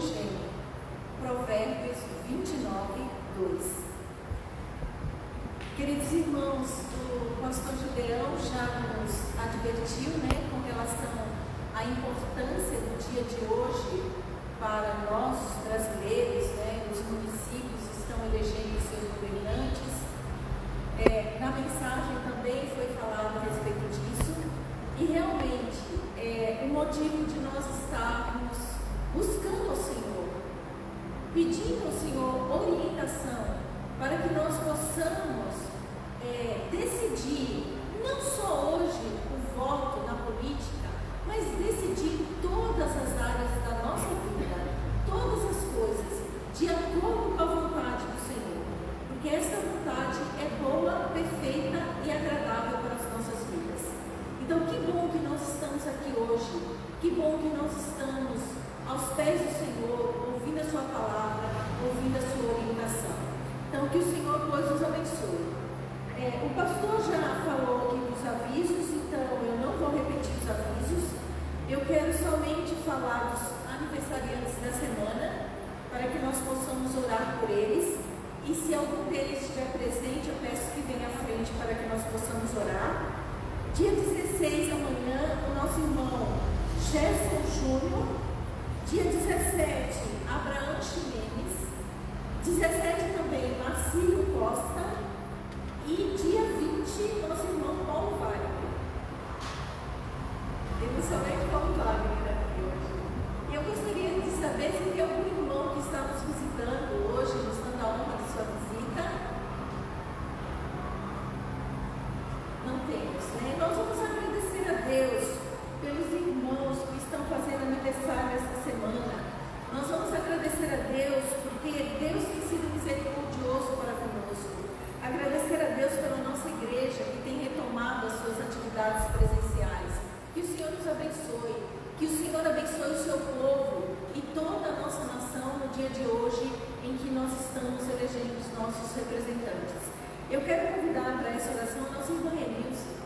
hoje em Provérbios 29, 2. Queridos irmãos, o pastor Gideão já nos advertiu, com relação à importância do dia de hoje para nós, os brasileiros, os municípios estão elegendo seus governantes. Na mensagem também foi falado a respeito disso, e realmente o motivo de nós estarmos buscando ao Senhor, pedindo ao Senhor orientação, para que nós possamos decidir, não só hoje o voto na política, mas decidir todas as áreas da nossa vida, todas as coisas, de acordo com a vontade do Senhor, porque essa vontade é boa, perfeita e agradável para as nossas vidas. Então, que bom que nós estamos aqui hoje, que bom que nós estamos aos pés do Senhor, ouvindo a sua palavra, ouvindo a sua orientação. Então, que o Senhor, pois, nos abençoe. O pastor já falou aqui dos avisos, então eu não vou repetir os avisos. Eu quero somente falar dos aniversariantes da semana, para que nós possamos orar por eles. E se algum deles estiver presente, eu peço que venha à frente para que nós possamos orar. Dia 16, amanhã, o nosso irmão Gerson Júnior. Dia 17, Abraão Ximenes. 17 também, Marcílio Costa. E dia 20, nosso irmão Paulo Wagner. Temos somente Paulo Wagner aqui hoje. E eu gostaria de saber se tem algum irmão que está nos visitando hoje, nos dando a honra de sua visita. Não temos, Nós vamos agradecer a Deus pelos irmãos que estão fazendo aniversário esta semana. Nós vamos agradecer a Deus porque Deus tem sido misericordioso para conosco. Agradecer a Deus pela nossa igreja que tem retomado as suas atividades presenciais. Que o Senhor nos abençoe, que o Senhor abençoe o seu povo e toda a nossa nação no dia de hoje em que nós estamos elegendo os nossos representantes. Eu quero convidar para essa oração a nossa irmã Renilce.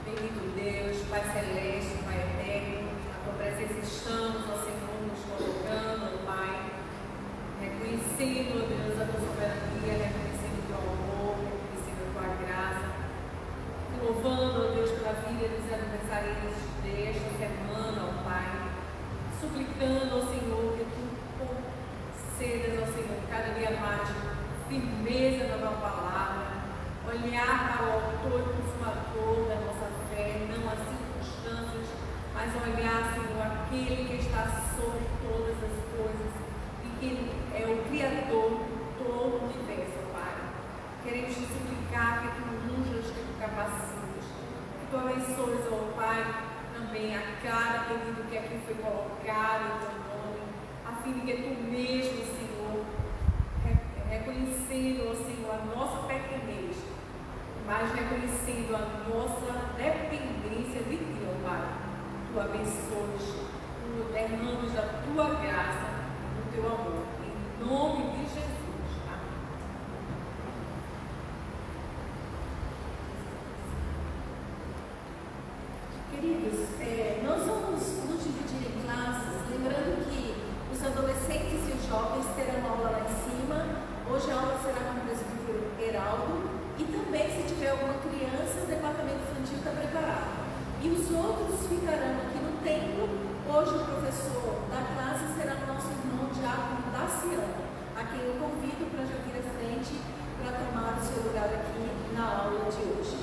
Bendito Deus, Pai Celeste, Pai Eterno, a tua presença estamos, ó Senhor, nos colocando, ó Pai, reconhecendo, ó Deus, a tua soberania, reconhecendo o teu amor, reconhecendo a tua graça, te louvando, ó Deus, pela vida dos aniversariantes desta semana, ó Pai, suplicando, ó Senhor, que tu concedas, ó Senhor, cada dia mais firmeza na tua palavra, olhar para o autor e consumador da nossa fé, não as circunstâncias, mas olhar, Senhor, aquele que está sobre todas as coisas e que é o Criador de todo o universo, Pai. Queremos te suplicar que tu unjas, que tu capacites, que tu abençoes, ó Pai, também a cada pedido que aqui foi colocado em teu nome, a fim de que tu mesmo, Senhor, reconhecendo, ó Senhor, a nossa pequenez, mas reconhecendo a nossa dependência de Ti, ó Pai. Tu abençoes, tu derrames da Tua graça, do Teu amor. Em nome de Jesus. Amém. Queridos, nós vamos nos dividir em classes, lembrando que os adolescentes e os jovens terão aula lá em cima. Hoje a aula será com o presbítero Heraldo. E também, se tiver alguma criança, o departamento infantil está preparado. E os outros ficarão aqui no templo. Hoje o professor da classe será o nosso irmão Diácono Daciano, a quem eu convido para já vir à frente para tomar o seu lugar aqui na aula de hoje.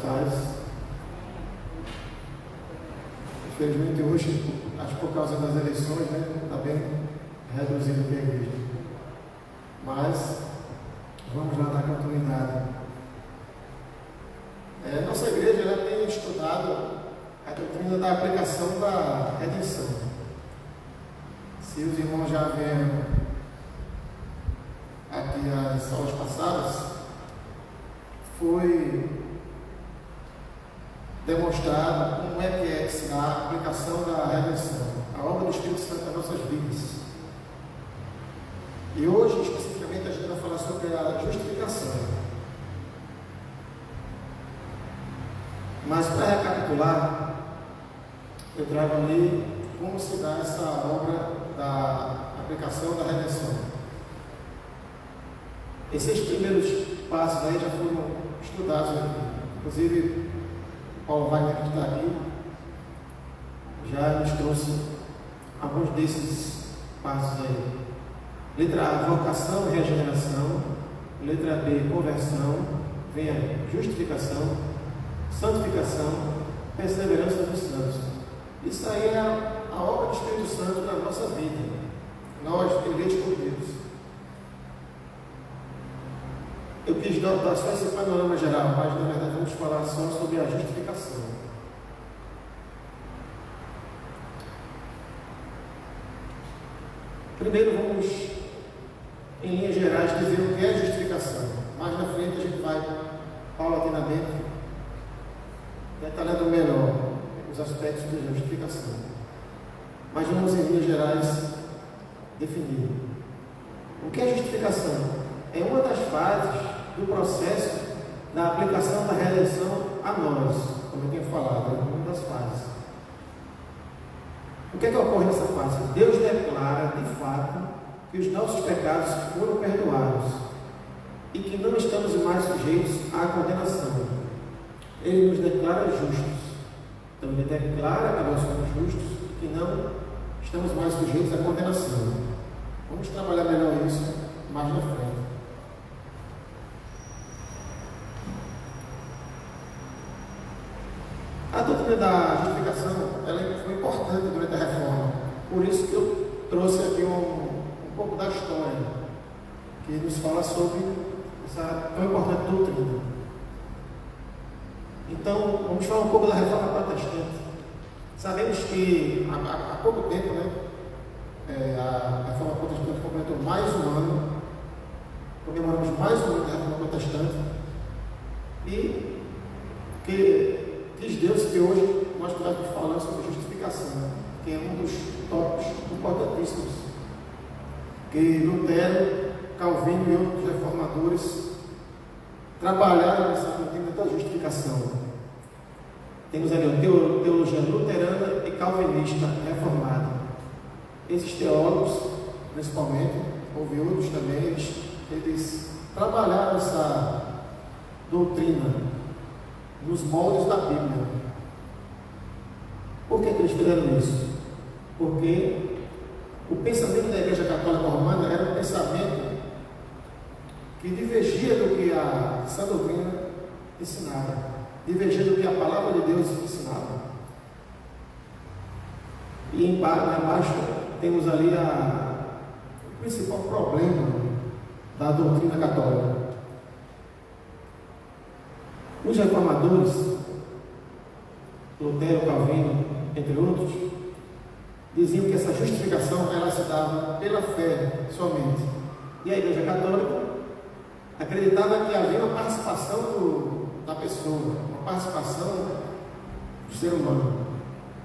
paz. Infelizmente hoje, acho que por causa das eleições, né, está bem reduzido aqui a igreja. Mas vamos lá dar continuidade. Nossa igreja ela tem estudado a doutrina da aplicação da redenção. Se os irmãos já vieram aqui as aulas passadas, foi demonstrado como é que se dá a aplicação da redenção, a obra do Espírito Santo nas nossas vidas. E hoje, especificamente, a gente vai falar sobre a justificação. Mas, para recapitular, eu trago ali como se dá essa obra da aplicação da redenção. Esses primeiros passos aí já foram estudados aqui. Inclusive, Paulo Wagner, que está aqui, já nos trouxe alguns desses passos aí. Letra A, vocação e regeneração. Letra B, conversão. Vem a justificação, santificação, perseverança dos santos. Isso aí é a obra do Espírito Santo na nossa vida. Nós, eleitos por Deus. Eu quis dar só esse panorama geral, mas na verdade vamos falar só sobre a justificação. Primeiro vamos, em linhas gerais, dizer o que é justificação. Mais na frente a gente vai, paulatinamente, detalhando melhor os aspectos da justificação. Mas vamos, em linhas gerais, definir. O que é justificação? É uma das fases do processo da aplicação da redenção a nós, como eu tenho falado, é uma das fases. O que é que ocorre nessa fase? Deus declara, de fato, que os nossos pecados foram perdoados e que não estamos mais sujeitos à condenação. Ele nos declara justos. Então, ele declara que nós somos justos e que não estamos mais sujeitos à condenação. Vamos trabalhar melhor isso mais na frente. A doutrina da justificação ela foi importante durante a reforma. Por isso que eu trouxe aqui um pouco da história que nos fala sobre essa tão importante doutrina. Então, vamos falar um pouco da reforma protestante. Sabemos que há pouco tempo, a reforma protestante completou mais um ano, comemoramos mais um ano da reforma protestante, e que diz Deus que hoje nós estamos falando sobre justificação, que é um dos tópicos importantíssimos, que Lutero, Calvino e outros reformadores trabalharam nessa doutrina da justificação. Temos ali a teologia luterana e calvinista reformada. Esses teólogos, principalmente, houve outros também, eles trabalharam essa doutrina nos moldes da Bíblia. Por que eles fizeram isso? Porque o pensamento da Igreja Católica Romana era um pensamento que divergia do que a sã doutrina ensinava, divergia do que a palavra de Deus ensinava. E embaixo temos ali o principal problema da doutrina católica. Os reformadores, Lutero, Calvino, entre outros, diziam que essa justificação ela se dava pela fé somente. E a Igreja Católica acreditava que havia uma participação da pessoa, uma participação do ser humano.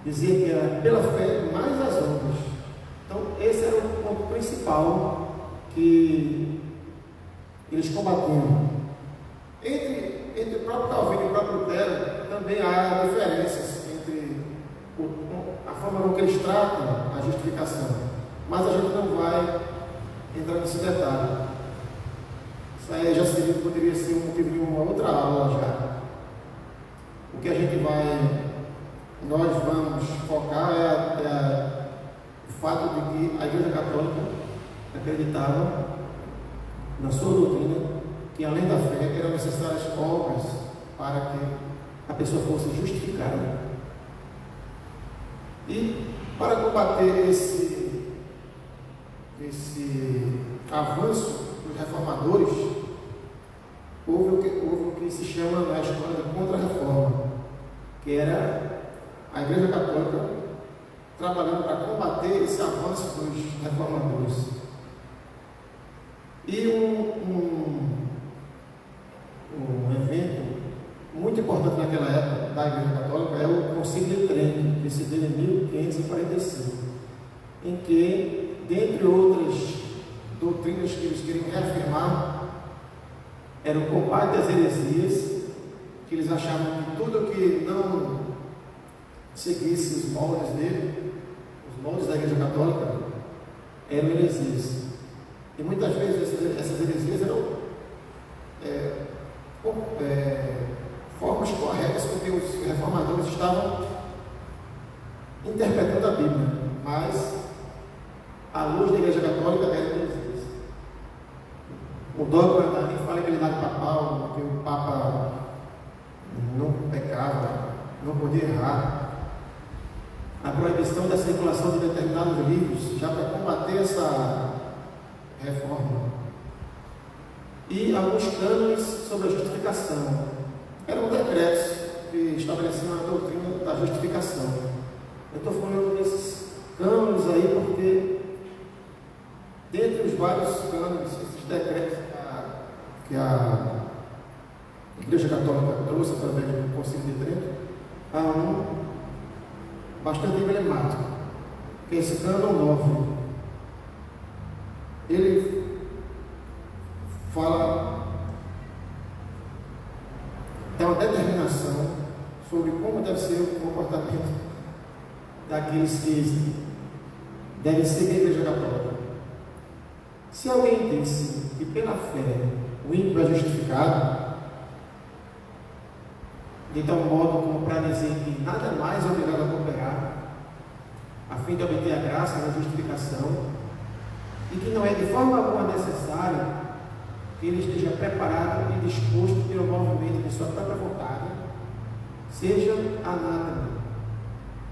Dizia que era pela fé mais as obras. Então, esse era o ponto principal que eles combatiam. Entre o próprio Calvino e o próprio Lutero, também há diferenças entre a forma como eles tratam a justificação. Mas a gente não vai entrar nesse detalhe. Isso aí já poderia ser um motivo de uma outra aula já. O que nós vamos focar é o fato de que a Igreja Católica acreditava na sua doutrina que além da fé eram necessárias obras para que a pessoa fosse justificada. E para combater esse avanço dos reformadores, houve o que se chama na história de contra-reforma, que era a Igreja Católica trabalhando para combater esse avanço dos reformadores. E um evento muito importante naquela época da Igreja Católica é o Concílio de Trento, que se deu em 1545, em que, dentre outras doutrinas que eles queriam reafirmar, era o combate às heresias, que eles achavam que tudo que não seguisse os moldes dele, os moldes da Igreja Católica, eram heresias. E muitas vezes essas heresias eram formas corretas com que os reformadores estavam interpretando a Bíblia, mas à luz da Igreja Católica eram heresias. O dogma da infalibilidade papal, que o Papa não pecava, não podia errar, a proibição da circulação de determinados livros, já para combater essa reforma, e alguns cânones sobre a justificação. Eram decretos que estabeleciam a doutrina da justificação. Eu estou falando desses cânones aí porque, dentre os vários cânones, esses decretos que a Igreja Católica trouxe através do Concílio de Trento, há um bastante emblemático, que é esse cânon 9. Ele fala, dá uma determinação sobre como deve ser o comportamento daqueles que devem seguir a Igreja Católica. Se alguém disse que pela fé o ímpio é justificado, de tal modo como para dizer que nada mais é obrigado a cooperar, a fim de obter a graça na justificação, e que não é de forma alguma necessário que ele esteja preparado e disposto pelo movimento de sua própria vontade, seja anátema,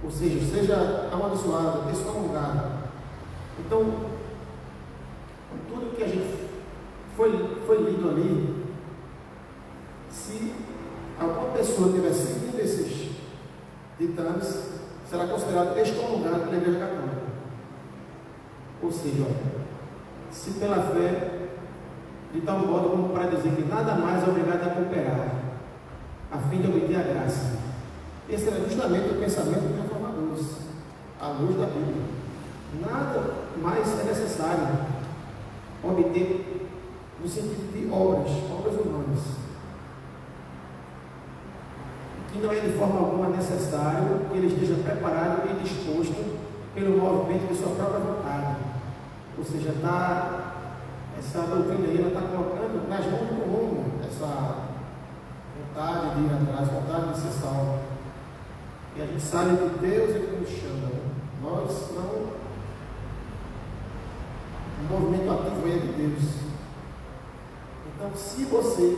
ou seja amaldiçoado, excomungado. Então, tudo que a gente foi lido ali, se alguma pessoa tiver seguido esses ditames, será considerado excomungado pela Igreja Católica. Ou seja, se pela fé, de tal modo como para dizer que nada mais é obrigado a cooperar, a fim de obter a graça. Esse era justamente o pensamento dos reformadores, à luz da Bíblia. Nada mais é necessário obter no sentido de obras humanas, que não é de forma alguma necessário que ele esteja preparado e disposto pelo movimento de sua própria vontade. Ou seja, essa doutrina aí, ela está colocando nas mãos do comum essa vontade de ir atrás, vontade de ser salvo. E a gente sabe que Deus é que nos chama. Nós não. O movimento ativo é de Deus. Então, se você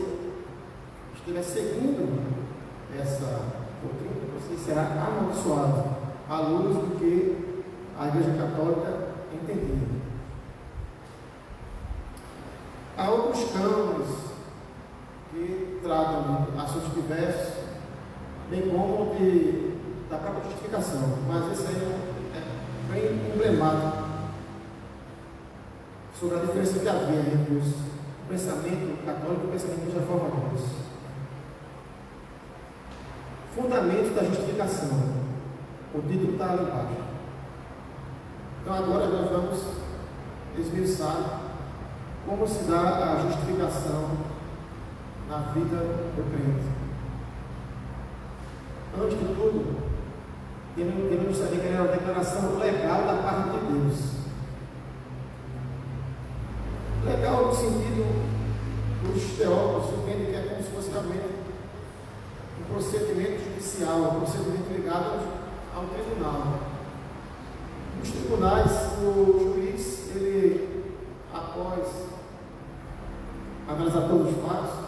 estiver seguindo essa doutrina, você será amaldiçoado à luz do que a Igreja Católica entendia. Há outros cânones que tratam de assuntos diversos, bem como da própria justificação, mas esse aí é bem emblemático sobre a diferença que havia entre o pensamento católico e o pensamento dos reformadores. Fundamento da justificação. O título está ali embaixo. Então agora nós vamos esmiuçar como se dá a justificação na vida do crente. Antes de tudo, devemos saber que é uma declaração legal da parte de Deus. Legal no sentido dos teólogos entendem que é como se fosse realmente um procedimento judicial, um procedimento ligado ao tribunal. Nos tribunais, o juiz, ele, após analisar todos os fatos,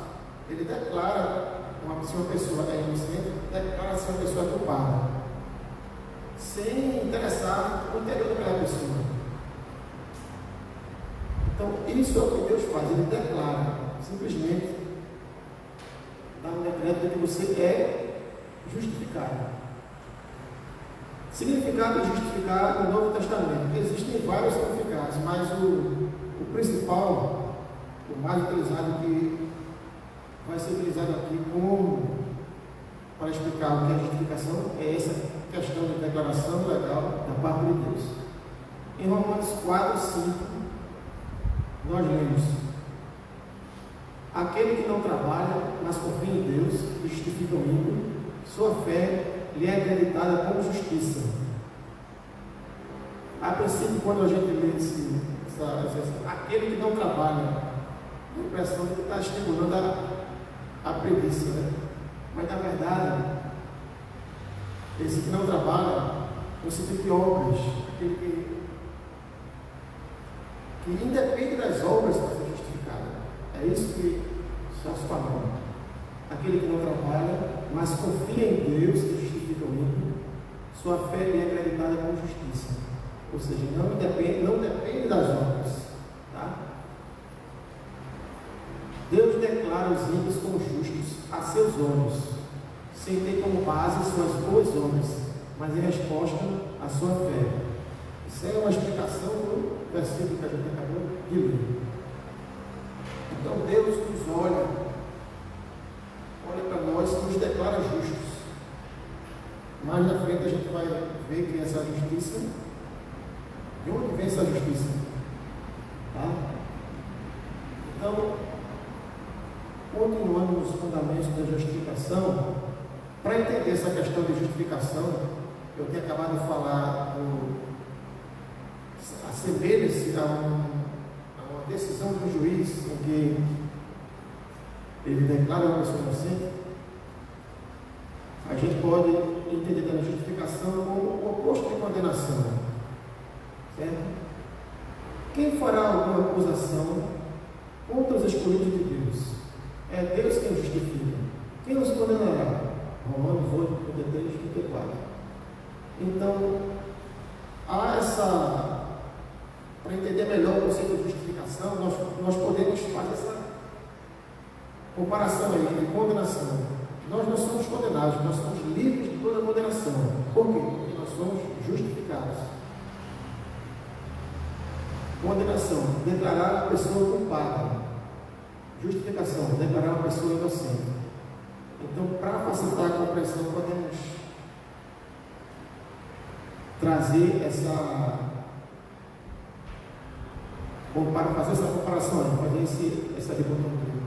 ele declara uma se uma pessoa é inocente, declara se uma pessoa é culpada, sem interessar no interior daquela pessoa. Então, isso é o que Deus faz, Ele declara, simplesmente, dá um decreto de que você é justificado. Significado de justificar no Novo Testamento. Existem vários significados, mas o principal, o mais utilizado, que vai ser utilizado aqui para explicar o que é justificação, é essa questão de declaração legal da parte de Deus. Em Romanos 4, 5, nós lemos: aquele que não trabalha, mas confia em Deus, justifica o ímpio, sua fé lhe é acreditada como justiça. A princípio, quando a gente lê aquele que não trabalha, a impressão de que está estimulando a preguiça, né? Mas na verdade, esse que não trabalha, no sentido de obras, aquele que independe das obras para ser justificado. É isso que nós falamos. Aquele que não trabalha, mas confia em Deus, que justifica o ímpio, sua fé lhe é acreditada como justiça. Ou seja, não depende das obras. Tá? Deus declara os ímpios como justos a seus olhos, sem ter como base suas boas obras, mas em resposta à sua fé. Isso é uma explicação do versículo que a gente acabou de ler. Então Deus nos olha para nós e nos declara justos. Mais na frente a gente vai ver que essa justiça, de onde vem essa justiça? Tá? Então, continuando nos fundamentos da justificação, para entender essa questão de justificação, eu tenho acabado de falar, assemelha-se a uma decisão do juiz em que ele declara uma pessoa inocente. A gente pode entender a justificação como o oposto de condenação. Certo? Quem fará alguma acusação contra os escolhidos de Deus? É Deus quem justifica. Quem nos condenará? Romanos 8, 33, 34. Então, há essa... Para entender melhor o conceito de justificação, nós podemos fazer essa comparação aí de condenação. Nós não somos condenados, nós somos livres de toda condenação. Por quê? Porque nós somos justificados. Condenação, declarar a pessoa culpada. Justificação, declarar uma pessoa inocente. Então, para facilitar a compreensão, podemos trazer fazer essa comparação, fazer essa dicotomia.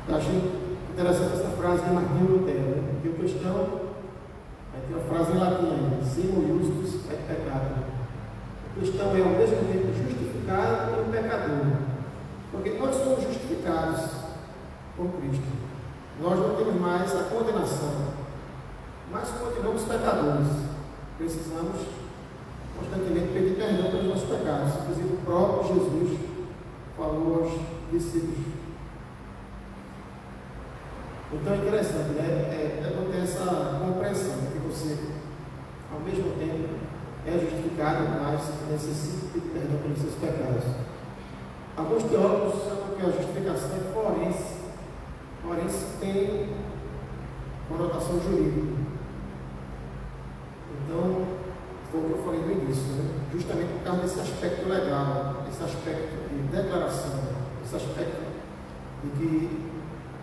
Eu achei interessante essa frase de Martinho Lutero, né? Que o cristão, aí tem uma frase em latim ainda: simul justus et peccator. O cristão é ao mesmo tempo justificado e um pecador, porque nós somos justificados por Cristo. Nós não temos mais a condenação, mas continuamos pecadores. Precisamos constantemente pedir perdão pelos nossos pecados. Inclusive o próprio Jesus falou aos discípulos. Então é interessante, né? Não ter essa compreensão que você, ao mesmo tempo, é justificado, mas necessita pedir perdão pelos seus pecados. Alguns teólogos chamam que a justificação é forense. Forense tem conotação jurídica. Então, foi o que eu falei no início, né? Justamente por causa desse aspecto legal, esse aspecto de declaração, esse aspecto de que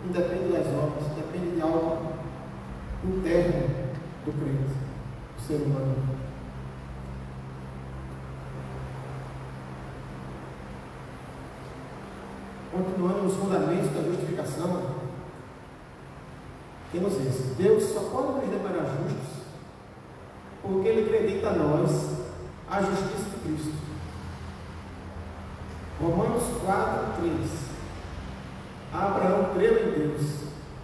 independe das obras, depende de algo interno do crente, do ser humano. Continuando nos fundamentos da justificação, temos esse: Deus só pode nos declarar justos porque Ele acredita a nós a justiça de Cristo. Romanos 4, 3. Abraão creu em Deus,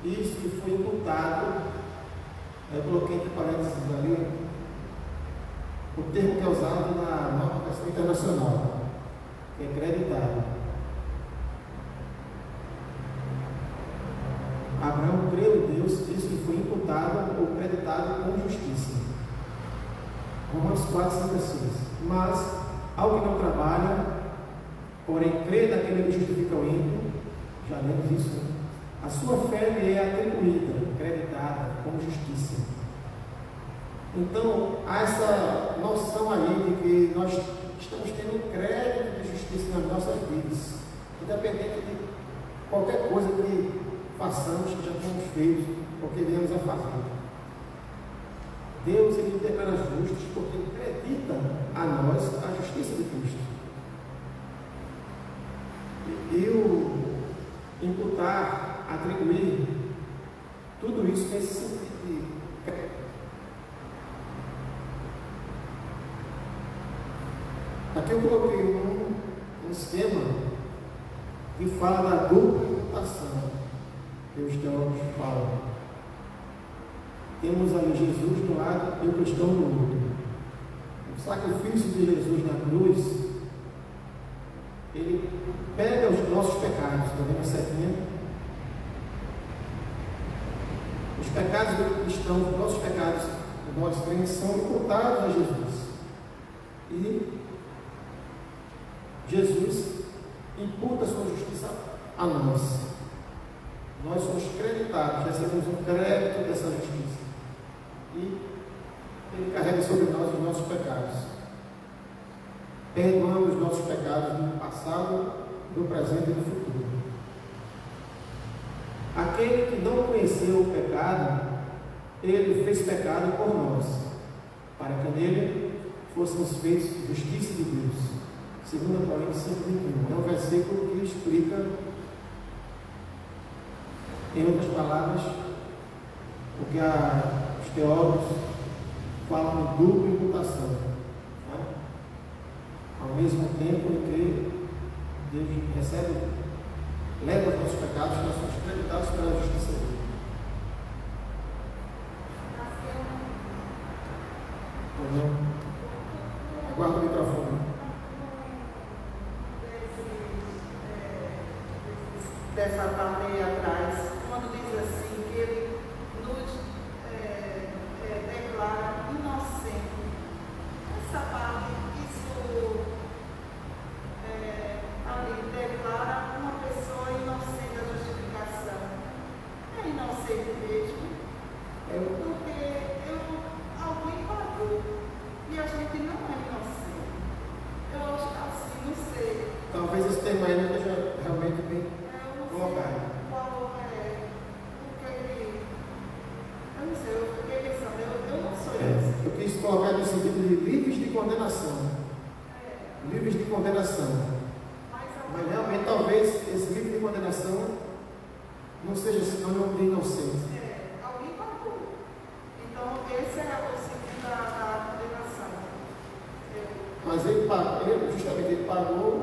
isso que foi imputado. Eu coloquei entre parênteses ali o termo que é usado na nova versão internacional. que é creditado. Abraão creu em Deus, disse que foi imputado ou creditado com justiça. Romanos 4, 5 a 6. Mas, ao que não trabalha, porém crê naquele que justifica o ímpio, já lemos isso, né? A sua fé lhe é atribuída, creditada como justiça. Então, há essa noção aí de que nós estamos tendo crédito de justiça nas nossas vidas, independente de qualquer coisa que façamos, que já tenhamos feito, ou que venhamos a fazer. Deus, Ele declara justos porque Ele acredita a nós a justiça de Cristo. E o imputar, atribuir, tudo isso nesse sentido de crédito. Aqui eu coloquei um esquema que fala da dupla imputação, que os teólogos falam. Temos ali Jesus de um lado e o cristão do outro. O sacrifício de Jesus na cruz, ele pega os nossos pecados, está vendo a setinha? Os pecados do cristão, os nossos pecados, nós crentes, são imputados a Jesus. E Jesus imputa a sua justiça a nós. Nós somos creditados, recebemos um crédito dessa justiça. E Ele carrega sobre nós os nossos pecados. Perdoando os nossos pecados no passado, no presente e no futuro. Aquele que não conheceu o pecado, Ele fez pecado por nós, para que nele fôssemos feitos justiça de Deus. 2 Coríntios 5:21. É um versículo que explica, em outras palavras, o que os teólogos falam de dupla imputação. Né? Ao mesmo tempo em que Deus recebe, leva os nossos pecados, nós somos creditados pela justiça dele. Aguarda o microfone. Dessa parte aí atrás, quando diz assim que ele nos declara inocente. Essa parte, isso ali declara uma pessoa inocente da justificação. É inocente mesmo, porque alguém pagou e a gente não é inocente. Eu acho que assim, não sei. Talvez esse tema aí não esteja realmente bem colocado. Eu não sei, eu fiquei pensando, eu não sou isso. Eu quis colocar no sentido de livres de condenação. Livres de condenação. Mas realmente, talvez esse livro de condenação não seja sinônimo de inocente. Alguém pagou. Então, esse é o sentido da condenação. Mas ele pagou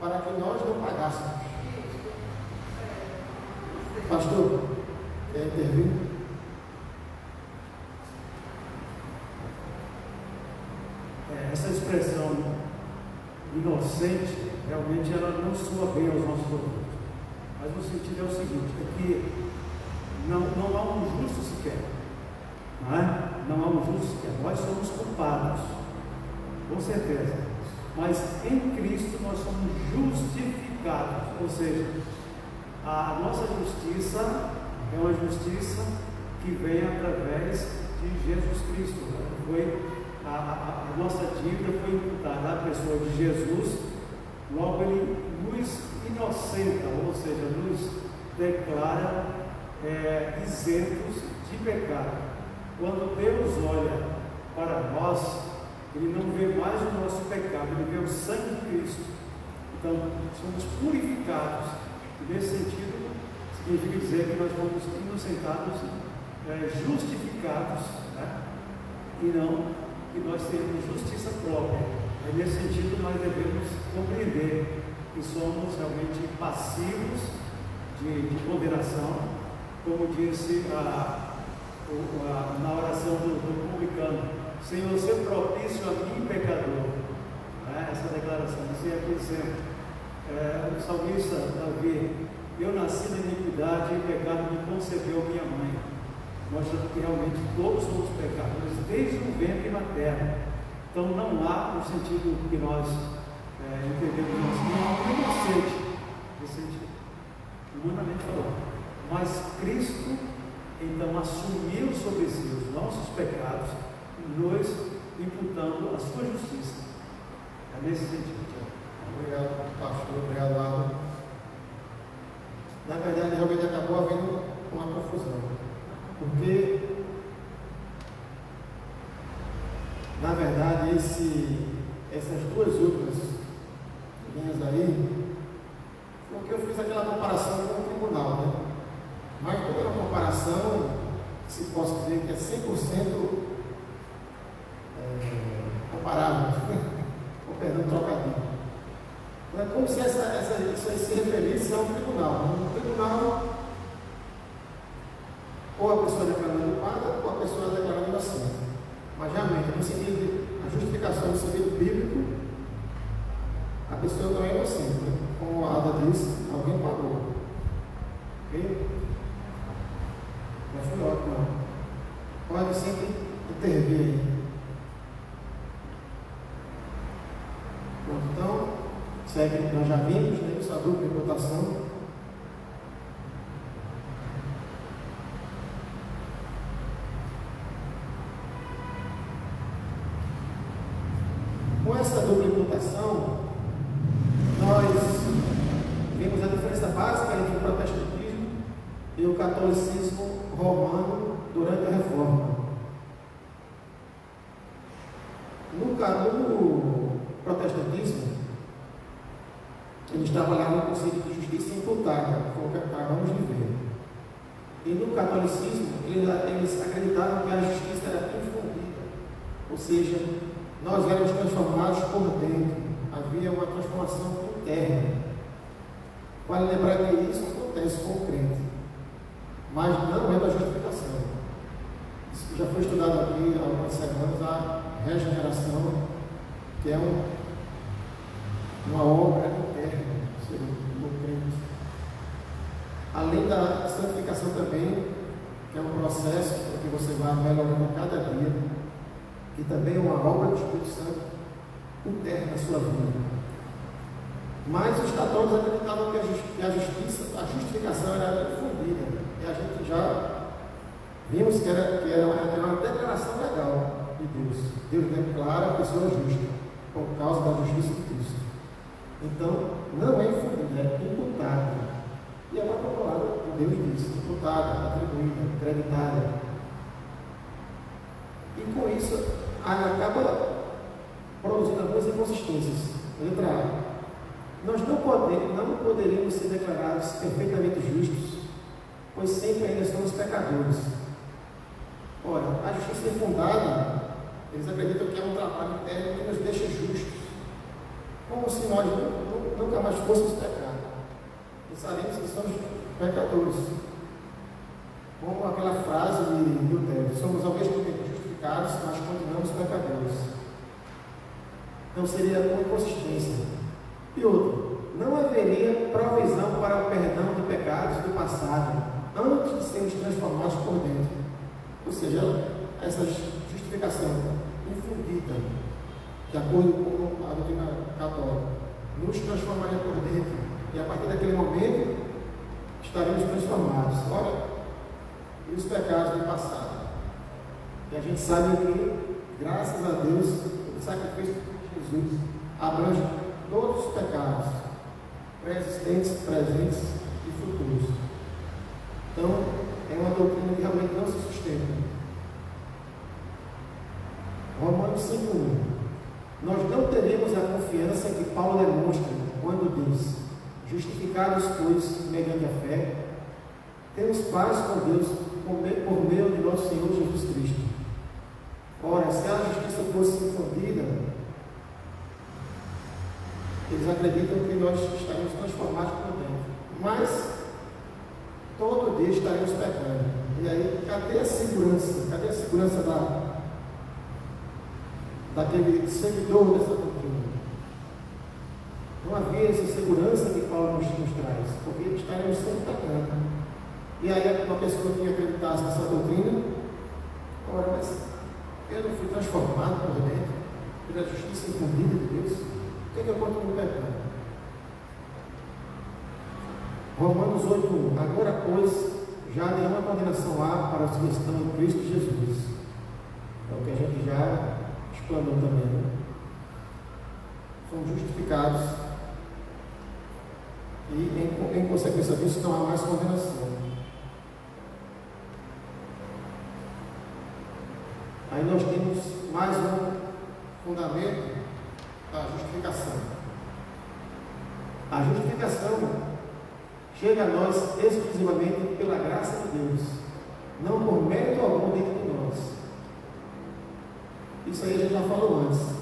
para que nós não pagássemos. Pastor, quer intervir? Essa expressão inocente, realmente ela não soa bem aos nossos ouvidos. Mas o sentido é o seguinte, é que não há um justo sequer. Não é? Não há um justo sequer. Nós somos culpados, com certeza. Mas em Cristo nós somos justificados. Ou seja, a nossa justiça é uma justiça que vem através de Jesus Cristo. A nossa dívida foi imputada à pessoa de Jesus, logo Ele nos inocenta, ou seja, nos declara isentos de pecado. Quando Deus olha para nós, Ele não vê mais o nosso pecado, Ele vê o sangue de Cristo. Então, somos purificados. E nesse sentido, significa dizer que nós fomos inocentados, justificados, né? E não que nós temos justiça própria. Nesse sentido, nós devemos compreender que somos realmente passivos de condenação, como disse na oração do publicano: Senhor, ser propício a mim, pecador. Essa declaração, assim é por exemplo. o salmista Davi, eu nasci na iniquidade e o pecado me concebeu minha mãe. Mostrando que realmente todos somos pecadores desde o ventre materno. Então não há, no sentido que nós entendemos assim, não há um inocente, nesse sentido, humanamente falando. Mas Cristo, então, assumiu sobre si os nossos pecados, nos imputando a sua justiça. É nesse sentido. Obrigado, pastor. Obrigado, Arno. Na verdade, realmente acabou havendo uma confusão. Porque, na verdade, essas duas últimas linhas aí, porque eu fiz aquela comparação com o tribunal, né? Mas toda uma comparação, se posso dizer que é 100% comparável, ou perdão, trocadilho. É como se isso aí se referisse a um tribunal. Um tribunal, ou a pessoa declarando culpada, ou a pessoa declarando inocente. Mas realmente, no sentido de a justificação no sentido bíblico, a pessoa não é inocente. Né? Como a Ada disse, alguém pagou. Ok? Mas foi ótimo. Pode sempre intervir aí. Pronto, então, segue, nós já vimos, né, isso, a dupla imputação. Com essa dupla imputação, nós vimos a diferença básica entre o protestantismo e o catolicismo romano durante a Reforma. No protestantismo, eles trabalhavam no conceito de justiça imputada, como acabamos de ver. E no catolicismo, eles acreditavam que a justiça era infundida, ou seja, nós éramos transformados por dentro, havia uma transformação interna. Vale lembrar que isso acontece com o crente, mas não é da justificação. Isso já foi estudado aqui há algumas semanas, a regeneração, que é uma obra interna no crente. Além da santificação também, que é um processo que você vai melhorando a cada dia, que também é uma obra do Espírito Santo interna na sua vida. Mas os católicos acreditavam que a justificação era infundida, e a gente já vimos que era uma declaração legal de Deus. Deus declara a pessoa justa, por causa da justiça de Cristo. Então, não é infundida, é imputada. E a própria palavra de Deus diz: imputada, atribuída, creditada. E com isso, acaba produzindo algumas inconsistências. Letra A. Nós não poderíamos ser declarados perfeitamente justos, pois sempre ainda somos pecadores. Ora, a justiça infundada, eles acreditam que é um trabalho interno que nos deixa justos, como se nós nunca mais fôssemos pecar. Pensaremos que somos pecadores. Como aquela frase de Lutero: somos ao mesmo tempo justificados, mas continuamos pecadores. Então seria uma inconsistência. E outro, não haveria provisão para o perdão de pecados do passado, antes de sermos transformados por dentro. Ou seja, essa justificação infundida, de acordo com a doutrina católica, nos transformaria por dentro, e a partir daquele momento estaremos transformados. Olha, e os pecados do passado. E a gente sabe que, graças a Deus, o sacrifício de Jesus abrange todos os pecados, pré-existentes, presentes e futuros. Então, é uma doutrina que realmente não se sustenta. Romanos 5:1. Nós não teremos a confiança que Paulo demonstra quando diz: justificados, pois, mediante a fé, temos paz com Deus por meio de nosso Senhor Jesus Cristo. Ora, se a justiça fosse infundida, eles acreditam que nós estaremos transformados por dentro. Mas, todo dia estaremos pecando. E aí, cadê a segurança? Cadê a segurança daquele seguidor dessa doutrina? Não havia essa segurança que Paulo éramos sempre pecando. E aí uma pessoa que acreditasse nessa doutrina, ora, mas eu não fui transformado por dentro, pela justiça infundida de Deus, por que eu continuo pecando? Romanos 8:1. Agora, pois, já nenhuma condenação há para os que estão em Cristo Jesus. É o que a gente já explanou também, né? Somos justificados e, em consequência disso, não há mais condenação. Aí nós temos mais um fundamento da justificação. A justificação chega a nós exclusivamente pela graça de Deus, não por mérito algum dentro de nós. Isso aí a gente já falou antes.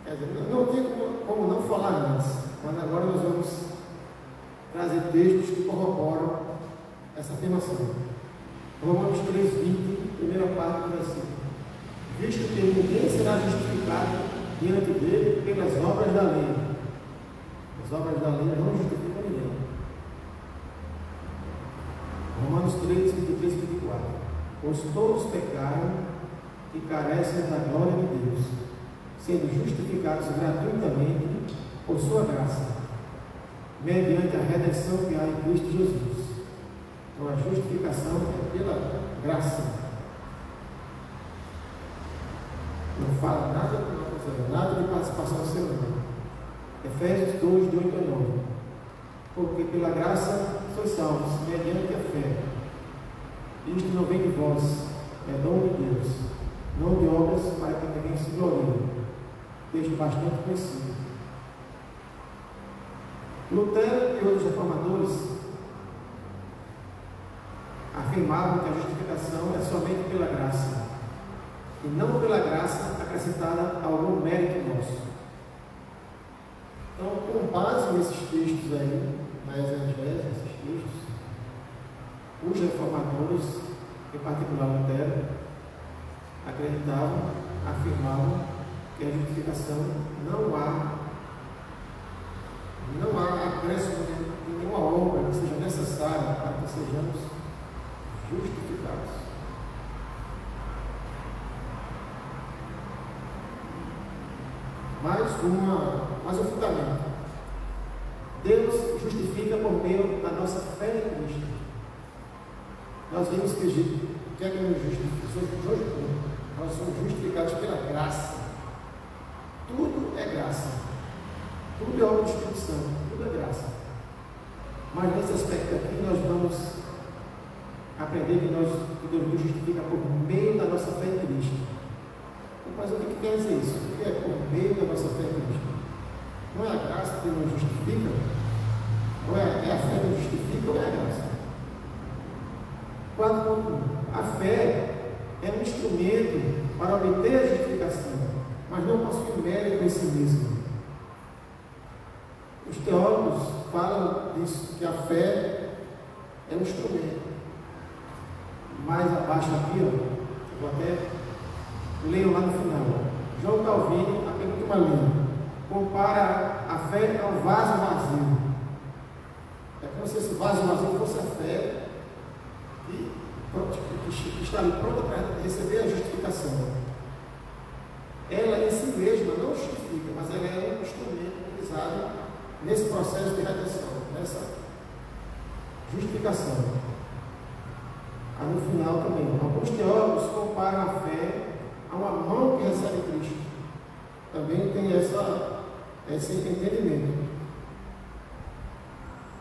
Quer dizer, não tem como não falar antes, mas agora nós vamos trazer textos que corroboram essa afirmação. Romanos 3:20, primeira parte do versículo. Visto que ninguém será justificado diante dele pelas obras da lei. As obras da lei não justificam ninguém. Romanos 3:23 e 24. Pois todos pecaram e carecem da glória de Deus, sendo justificados gratuitamente por sua graça, mediante a redenção que há em Cristo Jesus. Então a justificação é pela graça. Não fala nada de participação do ser humano. Efésios 2, de 8 a 9. Porque pela graça sois salvos, mediante a fé. Isto não vem de vós, é dom de Deus, não de obras para que ninguém se glorie. Texto bastante conhecido. Lutero e outros reformadores afirmavam que a justificação é somente pela graça, e não pela graça acrescentada a algum mérito nosso. Então, com base nesses textos aí, na exegese, esses textos, os reformadores, em particular Lutero, acreditavam, afirmavam que a justificação não há acréscimo de nenhuma obra que seja necessária para que sejamos justificados. Mais um fundamento. Deus justifica por meio da nossa fé em Cristo. Nós vimos que o que é que nos justifica? Nós somos justificados pela graça. Tudo é graça. Tudo é obra do Espírito Santo. Tudo é graça. Mas nesse aspecto aqui nós vamos aprender que Deus nos justifica por meio da nossa fé em Cristo. Mas o que quer dizer isso? O que é por meio da nossa fé em Cristo? Não é a graça que nos justifica? Ou é a fé que nos justifica ou é a graça? 4.1. A fé é um instrumento para obter a justificação, mas não possui mérito em si mesmo. Os teólogos falam disso, que a fé é um instrumento. Mais abaixo aqui, eu vou até leio lá no final. João Calvino, a penúltima linha, compara a fé ao vaso vazio. É como se esse vaso vazio fosse a fé que está ali pronta para receber a justificação. Ela em si mesma não justifica, mas ela é um instrumento utilizado nesse processo de redenção, nessa justificação. Aí no final também, alguns teólogos comparam a fé a uma mão que recebe Cristo. Também tem esse entendimento.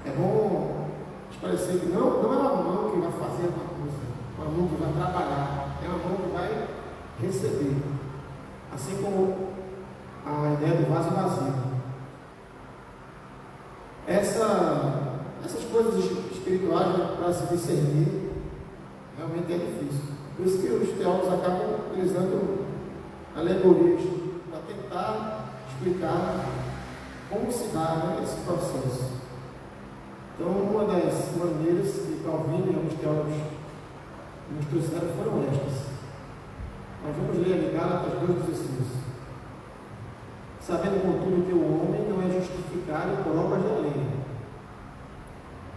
É bom esclarecer que não é uma mão que vai fazer alguma coisa, uma mão que vai trabalhar, é uma mão que vai receber. Assim como a ideia do vaso vazio. Essas coisas espirituais, para se discernir, realmente é difícil. Por isso que os teólogos acabam utilizando alegorias para tentar explicar como se dá esse processo. Então, uma das maneiras que Calvino e alguns teólogos nos trouxeram foram estas. Nós vamos ler ali Gálatas 2,16. Sabendo, contudo, que o homem não é justificado por obras da lei,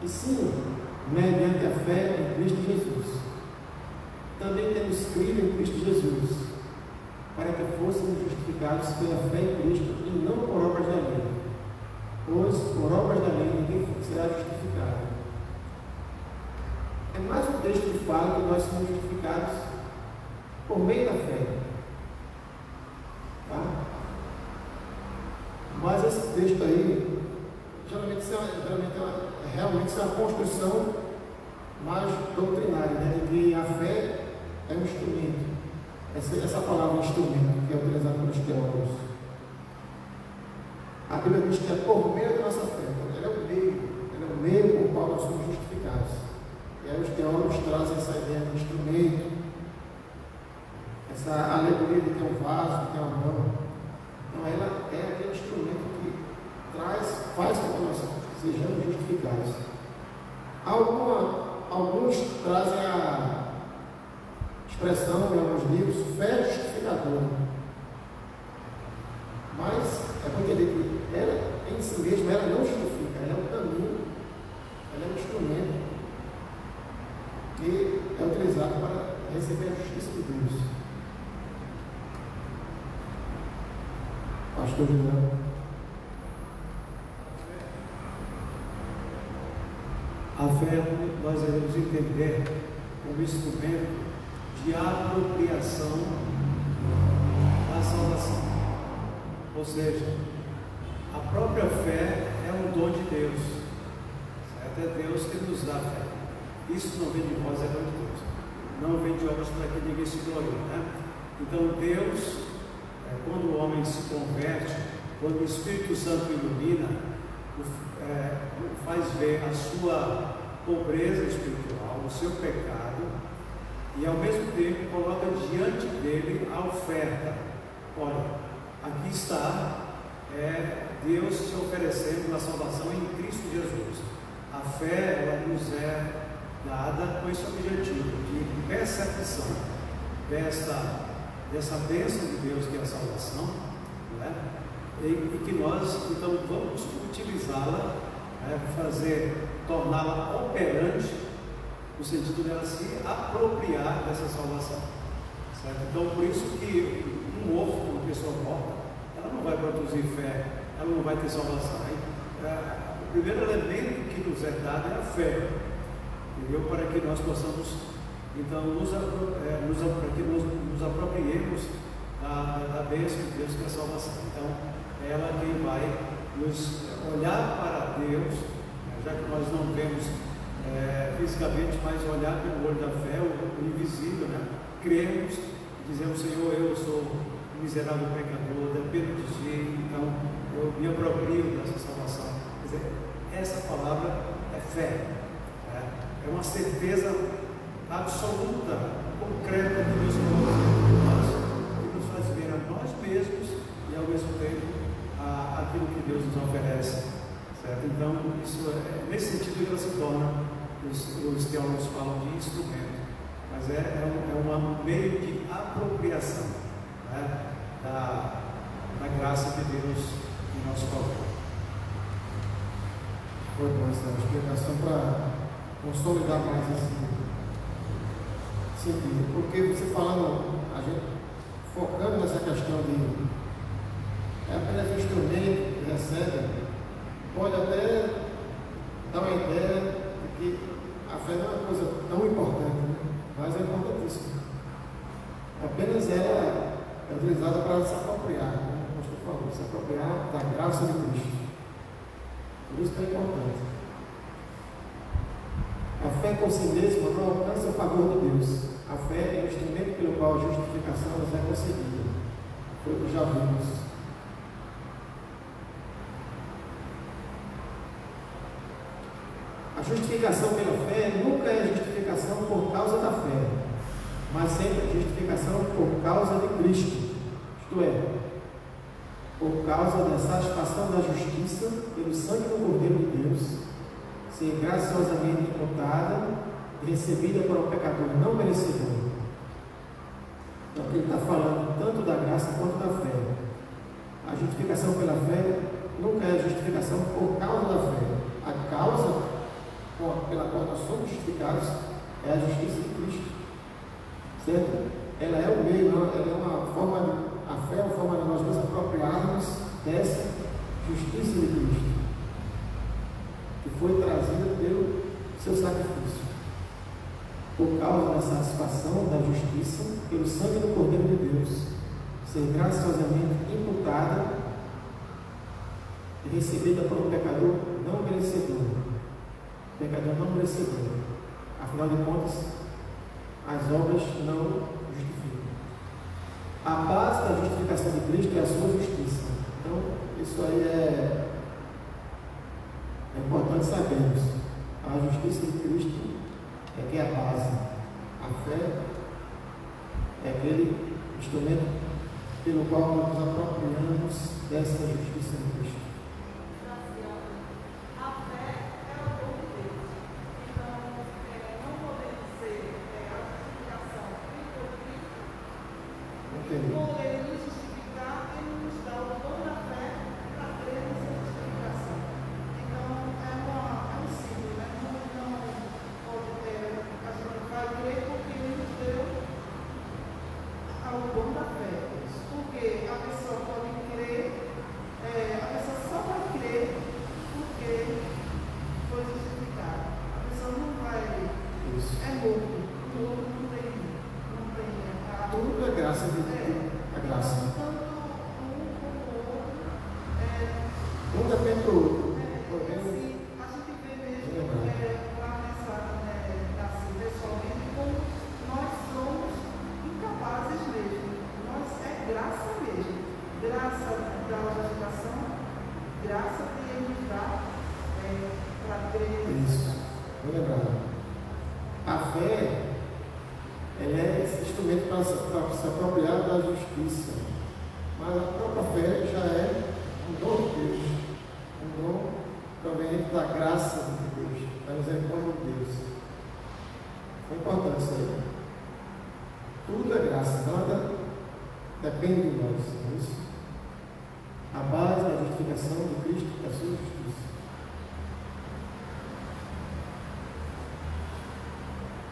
e sim mediante a fé em Cristo Jesus. Também temos crido em Cristo Jesus, para que fôssemos justificados pela fé em Cristo e não por obras da lei, pois por obras da lei ninguém será justificado. É mais um texto que fala que nós somos justificados por meio da fé. Tá? Mas esse texto aí, realmente isso é uma construção mais doutrinária, né? De que a fé é um instrumento. Essa palavra instrumento que é utilizada pelos teólogos. A Bíblia diz que é por meio da nossa fé. Ela é o meio por qual nós somos justificados. E aí os teólogos trazem essa ideia de instrumento, essa alegoria de que é um vaso, de que é uma mão. Então ela é aquele instrumento que faz com que nós sejamos justificados. Alguns trazem a expressão em alguns livros, fé justificadora. Mas é porque ela em si mesma ela não justifica, ela é um caminho, ela é um instrumento que é utilizado para receber a justiça de Deus. Pastor Julião. A fé nós devemos entender como instrumento de apropriação da salvação. Ou seja, a própria fé é um dom de Deus. Certo? É Deus que nos dá fé. Isso não vem de nós, é dom de Deus. Não vem de obras para que ninguém se glorie, né? Então Deus, quando o homem se converte, quando o Espírito Santo ilumina, faz ver a sua pobreza espiritual, o seu pecado, e ao mesmo tempo coloca diante dele a oferta. Olha, aqui está Deus se oferecendo a salvação em Cristo Jesus. A fé, ela nos é dada com esse objetivo de percepção dessa bênção de Deus que é a salvação, né? E que nós então vamos utilizá-la, torná-la operante, no sentido dela se apropriar dessa salvação, certo? Então por isso que um morto, uma pessoa morta, ela não vai produzir fé, ela não vai ter salvação. O primeiro elemento que nos é dado é a fé, entendeu? Para que nós possamos então nos apropriemos da bênção de Deus que é a salvação. Então ela é quem vai nos olhar para Deus, já que nós não vemos fisicamente, mas olhar pelo olho da fé, o invisível, né? Cremos e dizemos: Senhor, eu sou um miserável pecador, dependo de Ti, então eu me aproprio dessa salvação. Quer dizer, essa palavra é fé, é uma certeza absoluta, concreta de Deus que nos faz ver a nós mesmos e ao mesmo tempo aquilo que Deus nos oferece, certo? Então, isso nesse sentido que ela se torna, os teólogos falam de instrumento, mas é um meio de apropriação, né, da graça de Deus em nosso favor. Foi bom essa explicação para consolidar mais esse sentido, porque você falando, a gente focando nessa questão de apenas um instrumento que recebe, pode até dar uma ideia de que a fé não é uma coisa tão importante, né? Mas é importantíssima. Apenas ela é utilizada para se apropriar, né? Como você falou, se apropriar da graça de Cristo. Por isso que é importante. A fé por si mesma não alcança o favor de Deus. A fé é o instrumento pelo qual a justificação nos é concedida. Foi o que já vimos. A justificação pela fé nunca é justificação por causa da fé, mas sempre justificação por causa de Cristo, isto é, por causa da satisfação da justiça pelo sangue do Cordeiro de Deus, ser graciosamente imputada e recebida por um pecador não merecedor. Então ele está falando tanto da graça quanto da fé. A justificação pela fé nunca é justificação por causa da fé. A causa é a justiça de Cristo, certo? Ela é o meio, ela é uma forma, a fé é uma forma de nós nos apropriarmos dessa justiça de Cristo, que foi trazida pelo seu sacrifício, por causa da satisfação da justiça, pelo sangue do Cordeiro de Deus, ser graciosamente imputada e recebida por um pecador não merecedor. Pecador não merecedor. Afinal de contas, as obras não justificam. A base da justificação de Cristo é a sua justiça. Então, isso aí é importante sabermos. A justiça de Cristo é que é a base. A fé é aquele instrumento pelo qual nós nos apropriamos dessa justiça de Cristo.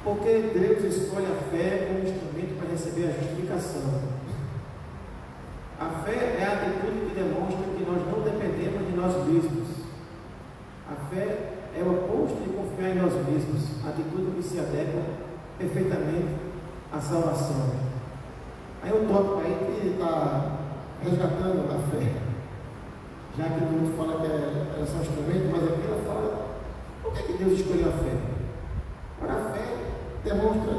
Porque Deus escolhe a fé como instrumento para receber a justificação. A fé é a atitude que demonstra que nós não dependemos de nós mesmos. A fé é o oposto de confiar em nós mesmos, a atitude que se adequa perfeitamente à salvação. Aí um tópico aí que está resgatando a fé, já que o mundo fala que elas são instrumentos, mas aqui ela fala, por que Deus escolheu a fé? Ora, a fé demonstra,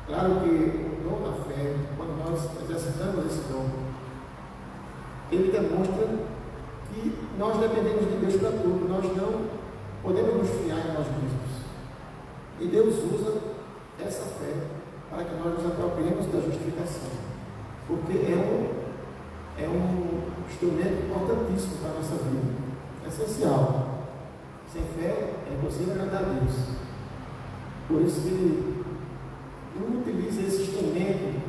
claro que o dom da fé, quando nós exercitamos esse dom, ele demonstra que nós dependemos de Deus para tudo, nós não podemos nos fiar em nós mesmos. E Deus usa essa fé para que nós nos apropriemos da justificação, porque é um instrumento importantíssimo para a nossa vida, é essencial. Sem fé é impossível agradar a Deus. Por isso que ele utiliza esse instrumento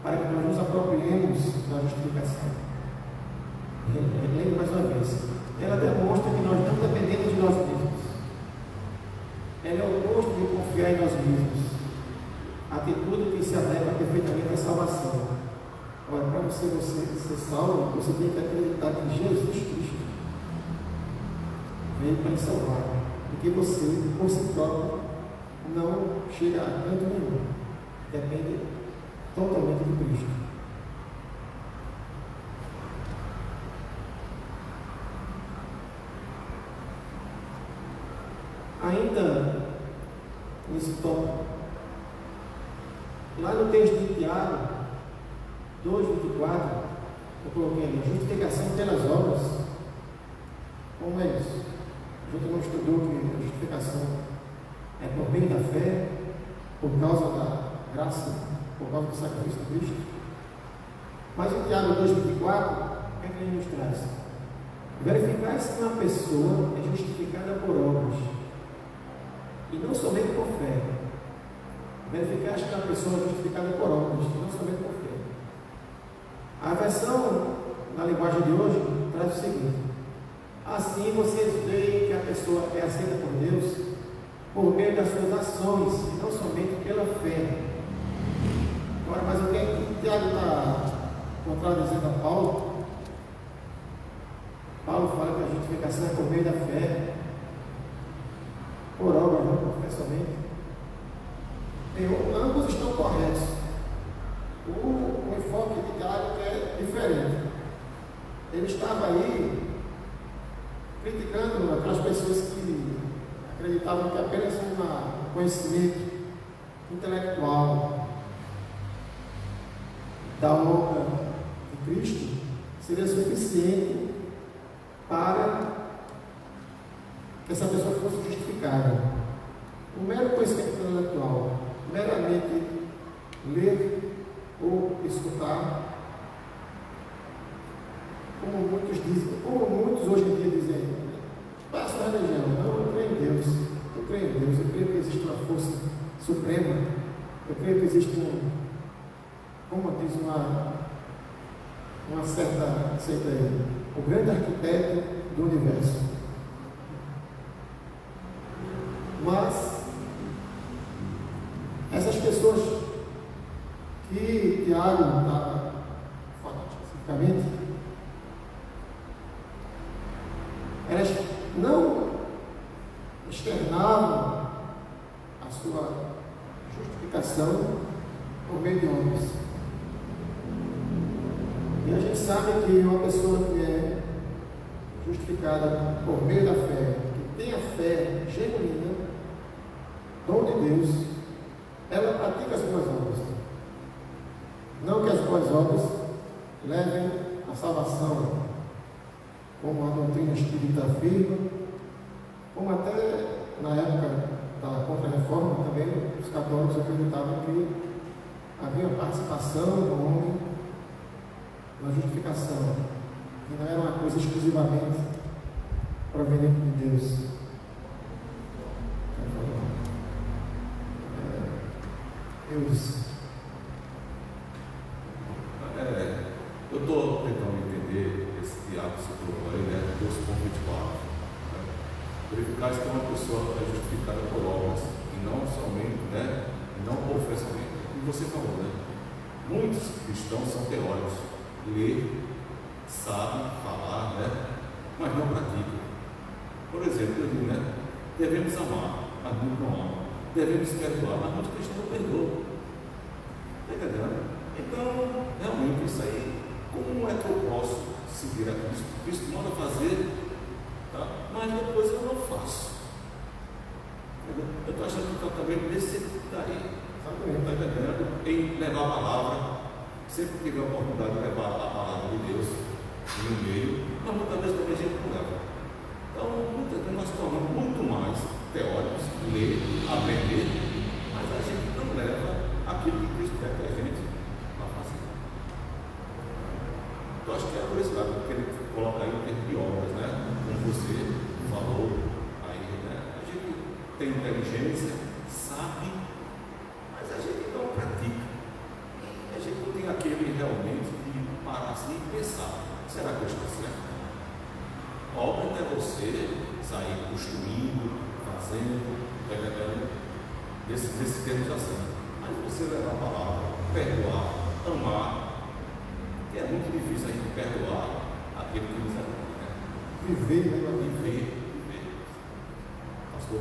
para que nós nos apropriemos da justificação. Relembro mais uma vez. Ela demonstra que nós não dependemos de nós mesmos. Ela é o oposto de confiar em nós mesmos. Atitude que se adequa perfeitamente à salvação. Agora, para você ser salvo, você tem que acreditar que Jesus Cristo veio para lhe salvar. Porque você, por si próprio, não chega a canto nenhum. Depende totalmente de Cristo. Ainda nesse tópico, lá no texto de Tiago 2:24, eu coloquei ali, justificação pelas obras. Como é isso? A gente não estudou que a justificação é por meio da fé, por causa da graça, por causa do sacrifício de Cristo. Mas em Tiago 2:24, o que é que ele nos traz? Verificar se uma pessoa é justificada por obras, e não somente por fé. Verificar se uma pessoa é justificada por obras, e não somente por fé. A versão, na linguagem de hoje, traz o seguinte: assim vocês veem que a pessoa é aceita por Deus por meio das suas ações, e não somente pela fé. Agora, mas o que Tiago está contradizendo a Paulo? Paulo fala que a justificação é por meio da fé, por obra, não por fé somente. Ambos estão corretos. O enfoque de Tiago é diferente. Ele estava aí criticando aquelas pessoas que acreditavam que apenas um conhecimento intelectual da obra de Cristo seria suficiente para que essa pessoa fosse justificada. O mero conhecimento intelectual, meramente ler ou escutar, como muitos dizem, como muitos hoje em dia dizem, passa a religião. Não, eu creio em Deus, eu creio que existe uma força suprema, eu creio que existe como diz uma certa o grande arquiteto do universo. Mas essas pessoas que Tiago está falando especificamente, elas não externavam a sua justificação por meio de homens. E a gente sabe que uma pessoa que é justificada por meio da fé, que tem a fé genuína, dom de Deus, ela pratica as boas obras. Não que as boas obras levem à salvação, como a doutrina espírita afirma, como até na época da Contra-Reforma também os católicos acreditavam que havia participação do homem na justificação, que não era uma coisa exclusivamente proveniente de Deus. Eu estou tentando entender esse Tiago que você colocou aí, né? 2.24. Verificar que uma pessoa é justificada por obras, e não somente, né? E não por fé somente. E você falou, né? Muitos cristãos são teóricos, lê, sabem falar, né? Mas não praticam. Por exemplo, eu digo, né? Devemos amar, mas muitos não amam. Devemos perdoar, mas muitos cristãos não perdoam. Está entendendo? Então, realmente, isso aí, como é que eu posso seguir a Cristo? Cristo manda fazer, tá? Mas depois eu não faço. Entendeu? Eu estou achando que eu também nesse daí, está entendendo? Em levar a palavra, sempre que tiver a oportunidade de levar a palavra de Deus no meio, mas muitas vezes também a gente não leva. Então, muitas vezes nós tornamos muito mais teóricos, ler, aprender, mas a gente não leva aquilo que Cristo quer que a gente vá fazer. Então, acho que é por esse lado que ele coloca aí o termo de obras, né? Como você falou aí, né? A gente tem inteligência, sabe, mas a gente não pratica. A gente não tem aquele realmente de parar assim e pensar: será que eu estou certo? Obra não é você sair construindo, fazendo, desses termos assim. Mas você levar a palavra, perdoar, amar, que é muito difícil a gente perdoar aquele que nos ama. Viver, né? Viver. Pastor,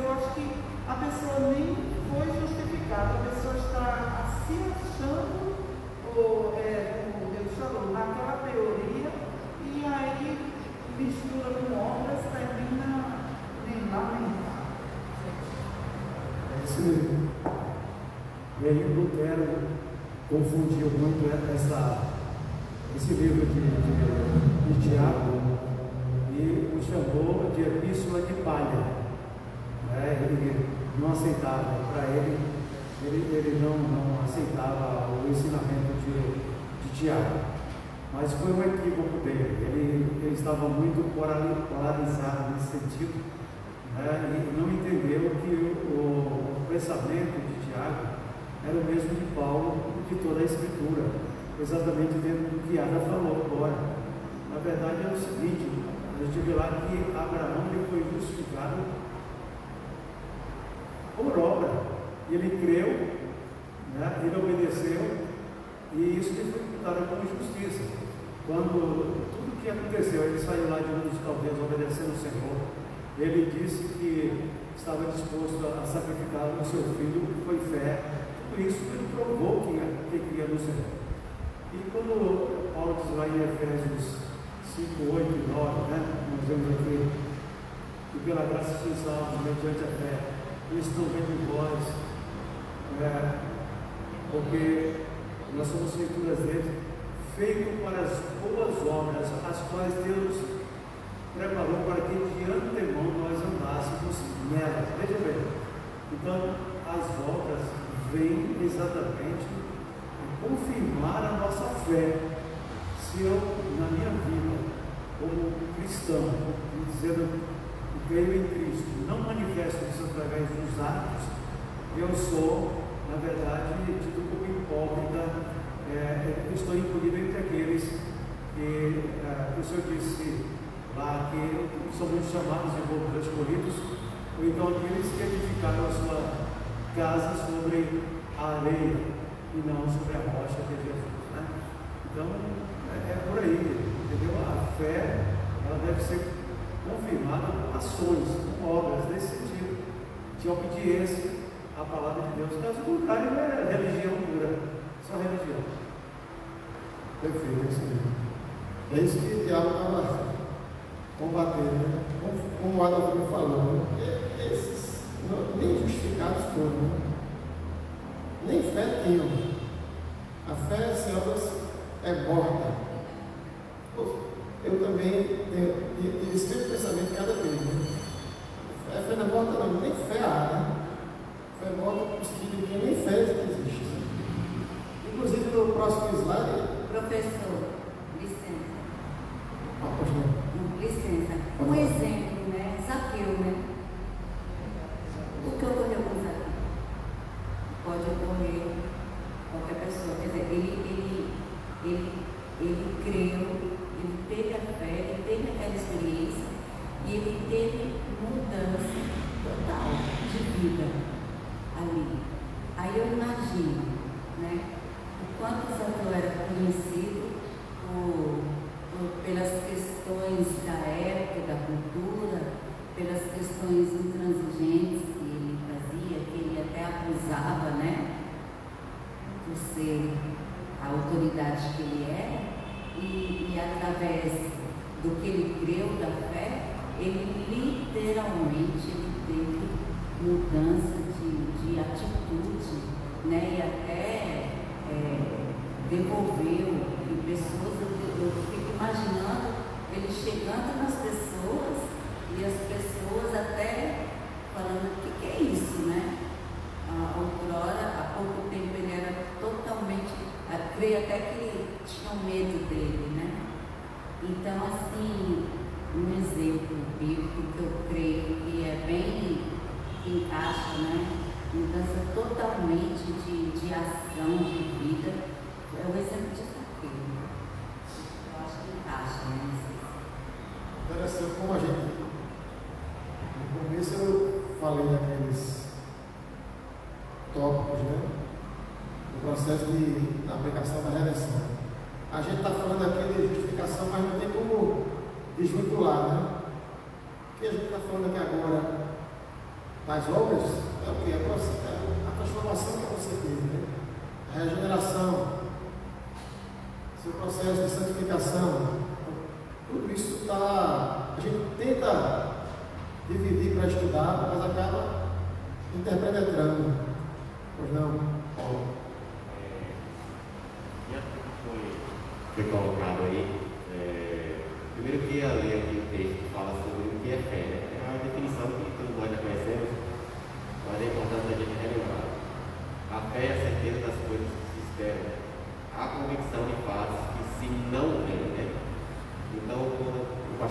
eu acho que a pessoa nem foi justificada, a pessoa está se achando, ou, como Deus falou, naquela teoria, e aí mistura com obras, termina nem lá nem cá. É isso mesmo. E aí Lutero confundiu muito esse livro de Tiago e o chamou de epístola de palha. Ele não aceitava, para ele não aceitava o ensinamento de Tiago. Mas foi um equívoco dele, ele estava muito polarizado nesse sentido, e não entendeu que o pensamento de Tiago era o mesmo de Paulo e de toda a Escritura, exatamente dentro do que Ada falou agora. Na verdade é o seguinte, a gente vê lá que Abraão ele foi justificado por obra, e ele creu, ele obedeceu, e isso lhe foi imputado como justiça. Quando tudo que aconteceu, ele saiu lá de Ur dos Caldeus obedecendo o Senhor, ele disse que estava disposto a sacrificar o seu filho, foi fé, tudo isso ele provou que cria no Senhor. E quando Paulo diz lá em Efésios 5, 8 e 9, nós vemos aqui, que pela graça de salvos, mediante a fé, isso não vem de vós, porque nós somos feituras dele, feito para as boas obras, as quais Deus preparou para que de antemão nós andássemos nelas. Veja bem, então as obras vêm exatamente confirmar a nossa fé. Se eu, na minha vida, como cristão, dizendo que creio em Cristo, não manifesto isso através dos atos, eu sou, na verdade, tido como hipócrita. Eu estou incluído entre aqueles que o Senhor disse lá que são muito chamados de bons escolhidos, ou então aqueles que edificaram a sua casa sobre a areia e não sobre a rocha que é Jesus. Então é por aí, entendeu? A fé ela deve ser confirmada com ações, com obras nesse sentido, de obediência à palavra de Deus. Caso contrário, não é religião pura, só religião. Perfeito, é isso mesmo. É isso que o diabo estava combatendo, como o Adalfo falou, esses nem justificados foram, nem fé tinham. A fé sem obras é morta. Eu também tive esse mesmo pensamento cada vez. A fé não é morta, não, nem fé há, Fé morta no sentido de que nem fé existe. Inclusive no próximo slide. Professor, licença. Não. Licença. Um exemplo, Zaqueu, O que ocorreu com Zaqueu? Pode ocorrer qualquer pessoa. Quer dizer, ele creu, ele teve a fé, ele teve aquela experiência e ele teve mudança total de vida ali. Aí eu imagino, o quanto Zaqueu era conhecido pelas questões da época, da cultura, pelas questões intransigentes que ele fazia, que ele até acusava, por ser a autoridade que ele é, e através do que ele creu da fé, ele literalmente teve mudança de atitude, e até devolveu em pessoas. Eu fico imaginando ele chegando nas pessoas e as pessoas até falando: o que é isso, Outrora, há pouco tempo, ele era totalmente, creio até que tinham medo dele, Então, assim, um exemplo bíblico que eu creio que é bem, que encaixa, mudança totalmente de ação, de vida, é o exemplo de Zaqueu. Eu acho que encaixa, Interessante como a gente, no começo eu falei daqueles tópicos, do processo de aplicação da redenção. A gente está falando aqui de justificação, mas não tem como desvincular, O que a gente está falando aqui agora das obras é o que? A transformação que você teve, a regeneração, seu processo de santificação. Tudo isso está. A gente tenta dividir para estudar, mas acaba interpenetrando. Pois não, Paulo?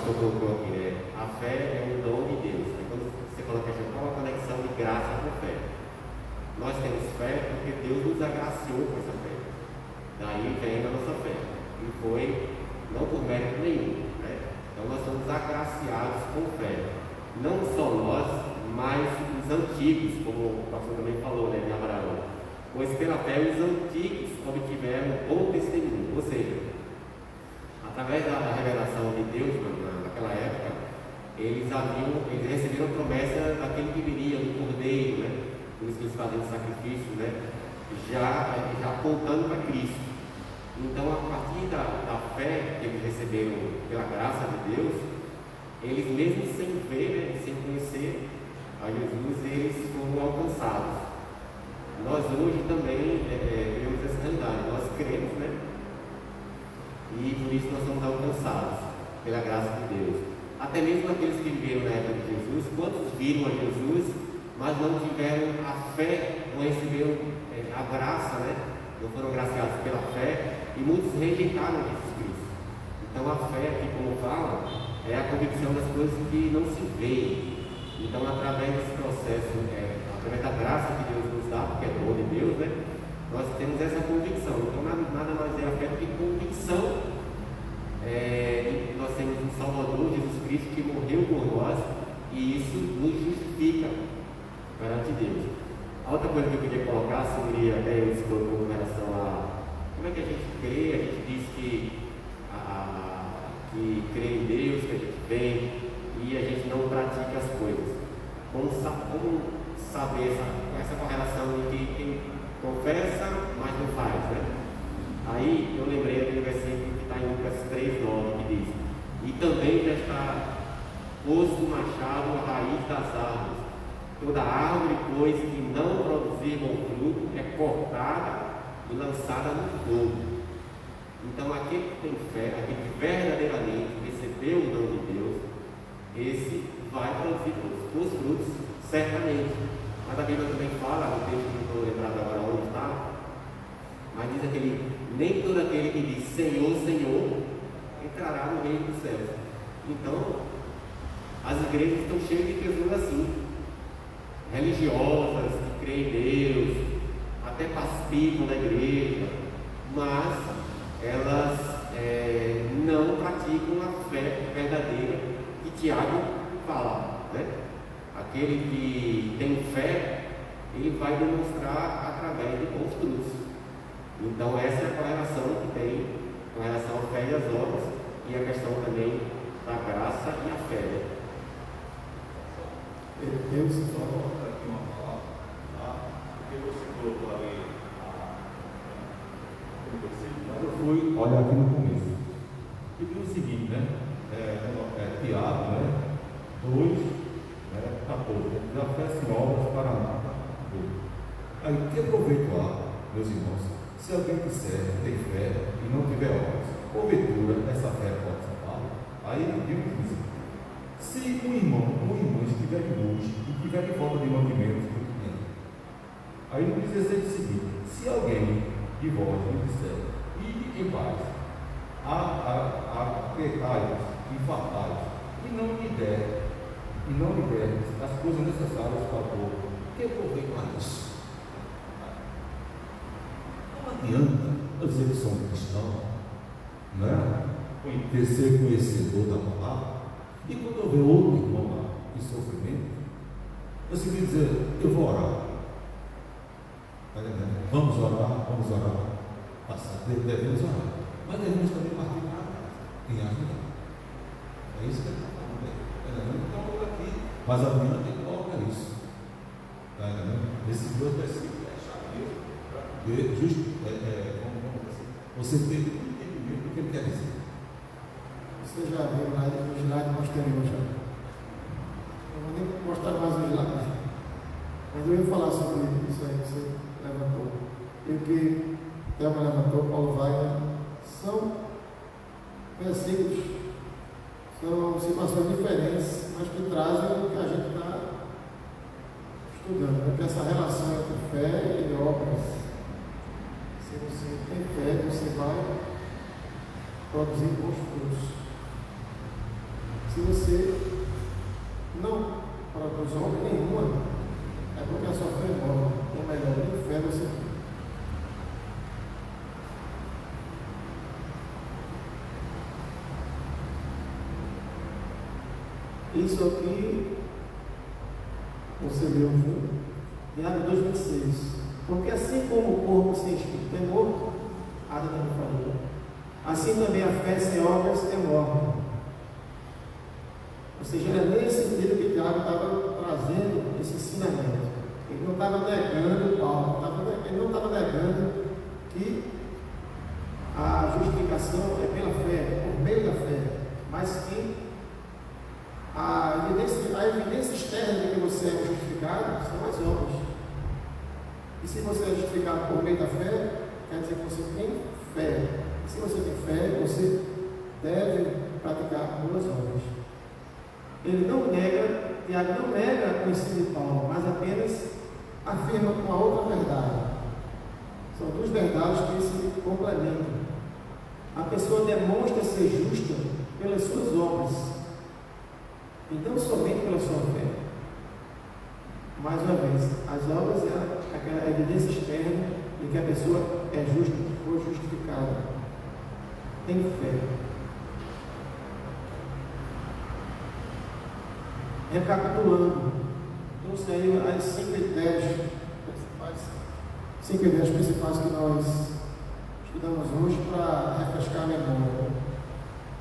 pastor colocou aqui, né? A fé é um dom de Deus. Né? Quando você coloca assim, qual a conexão de graça com fé? Nós temos fé porque Deus nos agraciou com essa fé. Daí vem a nossa fé. E foi não por mérito nenhum. Né? Então nós somos agraciados com fé. Não só nós, mas os antigos, como o pastor também falou, né, de Abraão. Pois pela fé os antigos obtiveram bom testemunho. Ou seja, através da revelação de Deus naquela época, eles receberam a promessa daquele que viria, do Cordeiro, né? Por isso que eles fazem o sacrifício, né? Já apontando para Cristo. Então, a partir da fé que eles receberam pela graça de Deus, eles mesmo sem ver, né, sem conhecer a Jesus, eles foram alcançados. Nós hoje também vemos essa realidade, nós cremos, né? E por isso nós somos alcançados pela graça de Deus. Até mesmo aqueles que viveram na época de Jesus, quantos viram a Jesus, mas não tiveram a fé, não receberam a graça, né? Não foram graciados pela fé, e muitos rejeitaram Jesus Cristo. Então a fé aqui, como fala, é a convicção das coisas que não se veem. Então, através desse processo, através da graça que Deus nos dá, porque é dom de Deus, né? Nós temos essa convicção. Então, nada mais é a fé do que convicção. Nós temos um Salvador, Jesus Cristo, que morreu por nós, e isso nos justifica perante Deus. A outra coisa que eu queria colocar seria, até se colocou com relação a como é que a gente crê. A gente diz que crê em Deus, que a gente vem e a gente não pratica as coisas. Como saber essa correlação de quem confessa, mas não faz, né? Aí eu lembrei daquele versículo que está em Lucas 3:9, que diz: e também já está posto o machado à raiz das árvores. Toda árvore, pois, que não produzir bom fruto, é cortada e lançada no fogo. Então, aquele que tem fé, aquele que verdadeiramente recebeu o dom de Deus, esse vai produzir os frutos, certamente. Mas a Bíblia também fala, no texto que não estou lembrado agora onde está, mas diz aquele: nem todo aquele que diz Senhor, Senhor, entrará no reino dos céus. Então, as igrejas estão cheias de pessoas assim, religiosas, que creem em Deus, até participam da igreja, mas elas não praticam a fé verdadeira que Tiago fala, né? Aquele que tem fé, ele vai demonstrar através de bons frutos. Então essa é a correlação que tem com relação à fé e às obras, e a questão também da graça e a fé, né? Eu só vou colocar aqui uma palavra, tá? Porque você colocou ali mas eu fui olhar aqui no começo e vi o seguinte, né? Tiago, né? 2, né? 14. Já fez obras para nada. Aí, que proveito há, meus irmãos, se alguém disser tem fé e não tiver obras? Porventura, essa fé pode salvá-lo? Aí ele diz: se um irmão estiver de luz e tiver de falta de mantimentos, muito bem. Aí no 16 o seguinte: se alguém de vós lhe disser, ide em paz, apretai-vos e fartai-vos, e não lhe der as coisas necessárias para o povo, que proveito há isso? Não adianta eu dizer que sou um cristão, né? Ter ser conhecedor da palavra, e quando eu ver outro irmão lá em sofrimento, eu sempre dizer: eu vou orar. Vamos orar. Devemos orar. Mas devemos também partir para casa em ajudar. É isso que ele está falando aí. Então, aqui, mas a Bíblia tem que colocar isso. Está entendendo? Esse dois versículos é chave mesmo. Você tem que entender o que ele quer dizer. Você já viu lá no slide posterior já. Eu vou nem mostrar mais o slide. Mas eu ia falar sobre isso aí que você levantou. E o que Thelma levantou, Paulo Wagner, são versículos, são situações diferentes, mas que trazem o que a gente está estudando. Porque essa relação entre fé e obras, se você tem fé, você vai produzir bons frutos. Se você não produz obra nenhuma, é porque a sua fé é morta. Ou melhor, nem fé você tem. Isso aqui, você leu em Atos 2,26. Porque assim como o corpo sem espírito é morto, Adam também falou, assim também a fé sem obras é morta. Ou seja, era nesse sentido que Tiago estava trazendo esse ensinamento. Ele não estava negando Paulo, ele não estava negando que a justificação é pela fé, por meio da fé, mas que a evidência externa de que você é justificado são as obras. E se você é justificado por meio da fé, quer dizer que você tem fé. E se você tem fé, você deve praticar boas obras. Ele não nega, Tiago não nega o ensino de Paulo, mas apenas afirma uma outra verdade. São duas verdades que se complementam. A pessoa demonstra ser justa pelas suas obras, e não somente pela sua fé. Mais uma vez, as obras é aquela evidência externa de que a pessoa é justa, foi justificada. Tem fé. Recapitulando, trouxe aí as 5 ideias principais que nós estudamos hoje para refrescar a memória.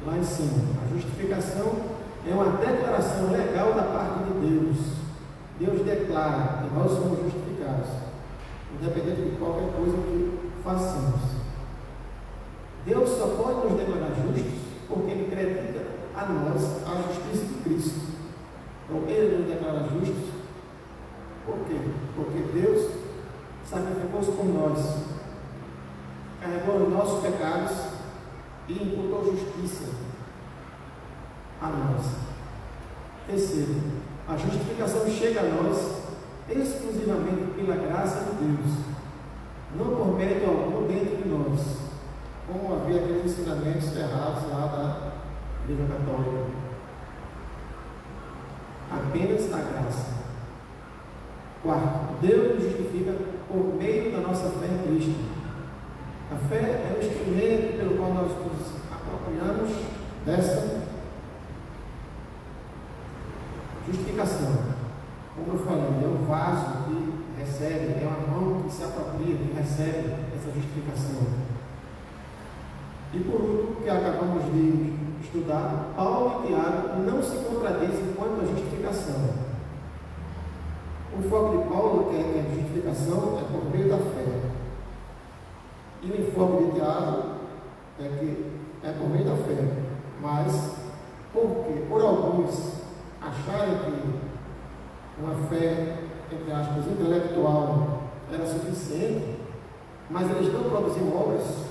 Lá em cima, a justificação é uma declaração legal da parte de Deus. Deus declara que nós somos justificados, independente de qualquer coisa que façamos. Deus só pode nos declarar justos porque Ele acredita a nós a justiça de Cristo. Então, Ele nos declara justos. Por quê? Porque Deus sacrificou-se por nós, carregou os nossos pecados e imputou justiça a nós. Terceiro, a justificação chega a nós exclusivamente pela graça de Deus, não por mérito algum dentro de nós, como havia aqueles ensinamentos errados lá da Igreja Católica. Apenas a graça. Quarto, Deus nos justifica por meio da nossa fé em Cristo. A fé é o instrumento pelo qual nós nos apropriamos dessa justificação. Como eu falei, é um vaso que recebe, é uma mão que se apropria, que recebe essa justificação. E por último, que acabamos de estudar, Paulo e Tiago não se contradizem quanto à justificação. O foco de Paulo é que a justificação é por meio da fé. E o enfoque de Tiago é que é por meio da fé. Mas, por alguns acharem que uma fé, entre aspas, intelectual era suficiente, mas eles não produziam obras,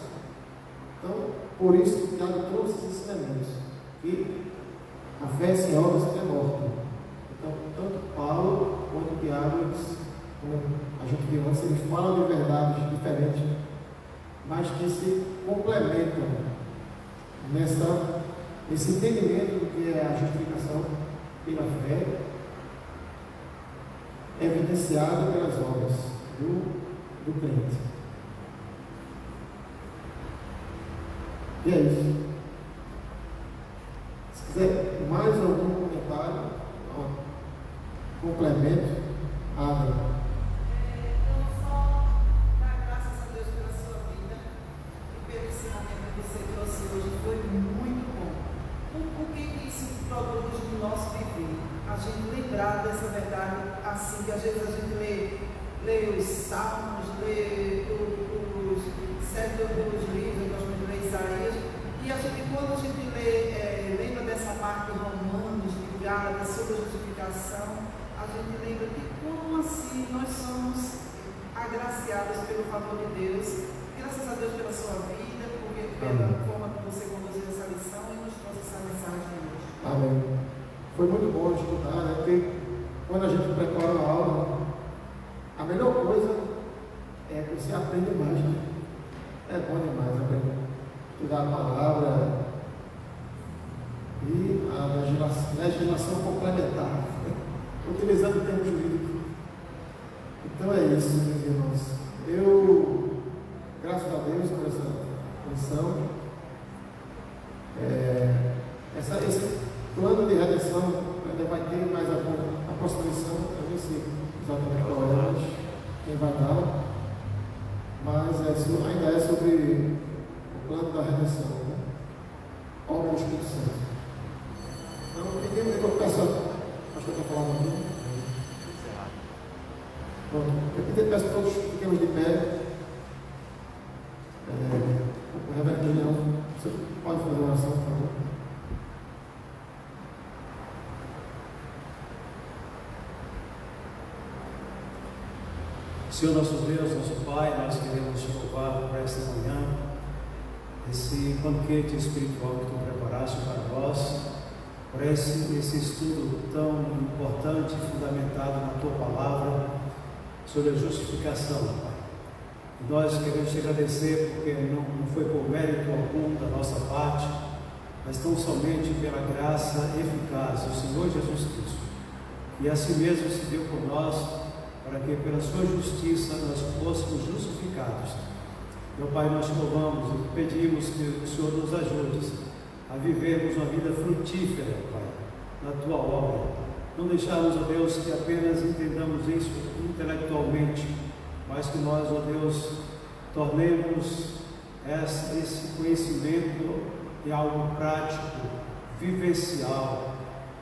então, por isso que Tiago trouxe esses ensinamentos, que a fé sem obras é morta. Então, tanto Paulo quanto Tiago, como a gente viu antes, eles falam de verdades diferentes, mas que se complementam nesse entendimento do que é a justificação pela fé, evidenciada pelas obras do crente. E é isso. Se quiser mais algum comentário, complemento, Adam. Eu só dar graças a Deus pela sua vida e pelo ensinamento que você trouxe hoje. Foi muito bom. O que isso produz no nosso viver? A gente lembrar dessa verdade assim, que às vezes a gente lê os salmos, lê os 7 livros, eu gosto de ler Isaías, e a gente, quando a gente lembra dessa parte de Romanos, de Gálatas, sobre a justificação, a gente lembra que como assim nós somos agraciados pelo favor de Deus. Graças a Deus pela sua vida, pela forma que você conduziu essa lição e nos trouxe essa mensagem hoje. Amém. Foi muito bom estudar, né? Porque quando a gente prepara uma aula, a melhor coisa é que você aprende mais, né? É bom demais aprender. Estudar a palavra e a legislação. legislação complementar, utilizando o termo jurídico. Então é isso, meus irmãos. Eu, graças a Deus por essa missão, esse plano de redenção ainda vai ter mais a próxima missão, eu não sei exatamente qual é, mas quem vai dar, mas ainda é sobre o plano da redenção, né? Obra do Espírito Santo. Então, eu peço, acho que eu estou falando aqui. Pronto, eu peço a todos que fiquemos de pé. O reverendo Leão, você pode fazer uma oração, por favor? Senhor nosso Deus, nosso Pai, nós queremos te louvar por esta manhã, esse banquete espiritual que tu preparaste para nós, por esse estudo tão importante e fundamentado na tua palavra sobre a justificação, Pai. E nós queremos te agradecer porque não foi por mérito algum da nossa parte, mas tão somente pela graça eficaz do Senhor Jesus Cristo, que assim mesmo se deu por nós, para que pela sua justiça nós fôssemos justificados. Meu Pai, nós te louvamos e pedimos que o Senhor nos ajude a vivermos uma vida frutífera, Pai, na tua obra. Não deixarmos, ó Deus, que apenas entendamos isso intelectualmente, mas que nós, ó Deus, tornemos esse conhecimento em algo prático, vivencial,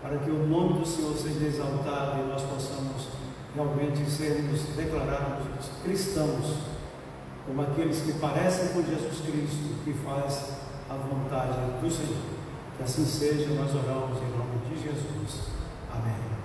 para que o nome do Senhor seja exaltado e nós possamos realmente sermos declarados cristãos, como aqueles que parecem com Jesus Cristo, que faz a vontade do Senhor. Que assim seja, nós oramos em nome de Jesus. Amém.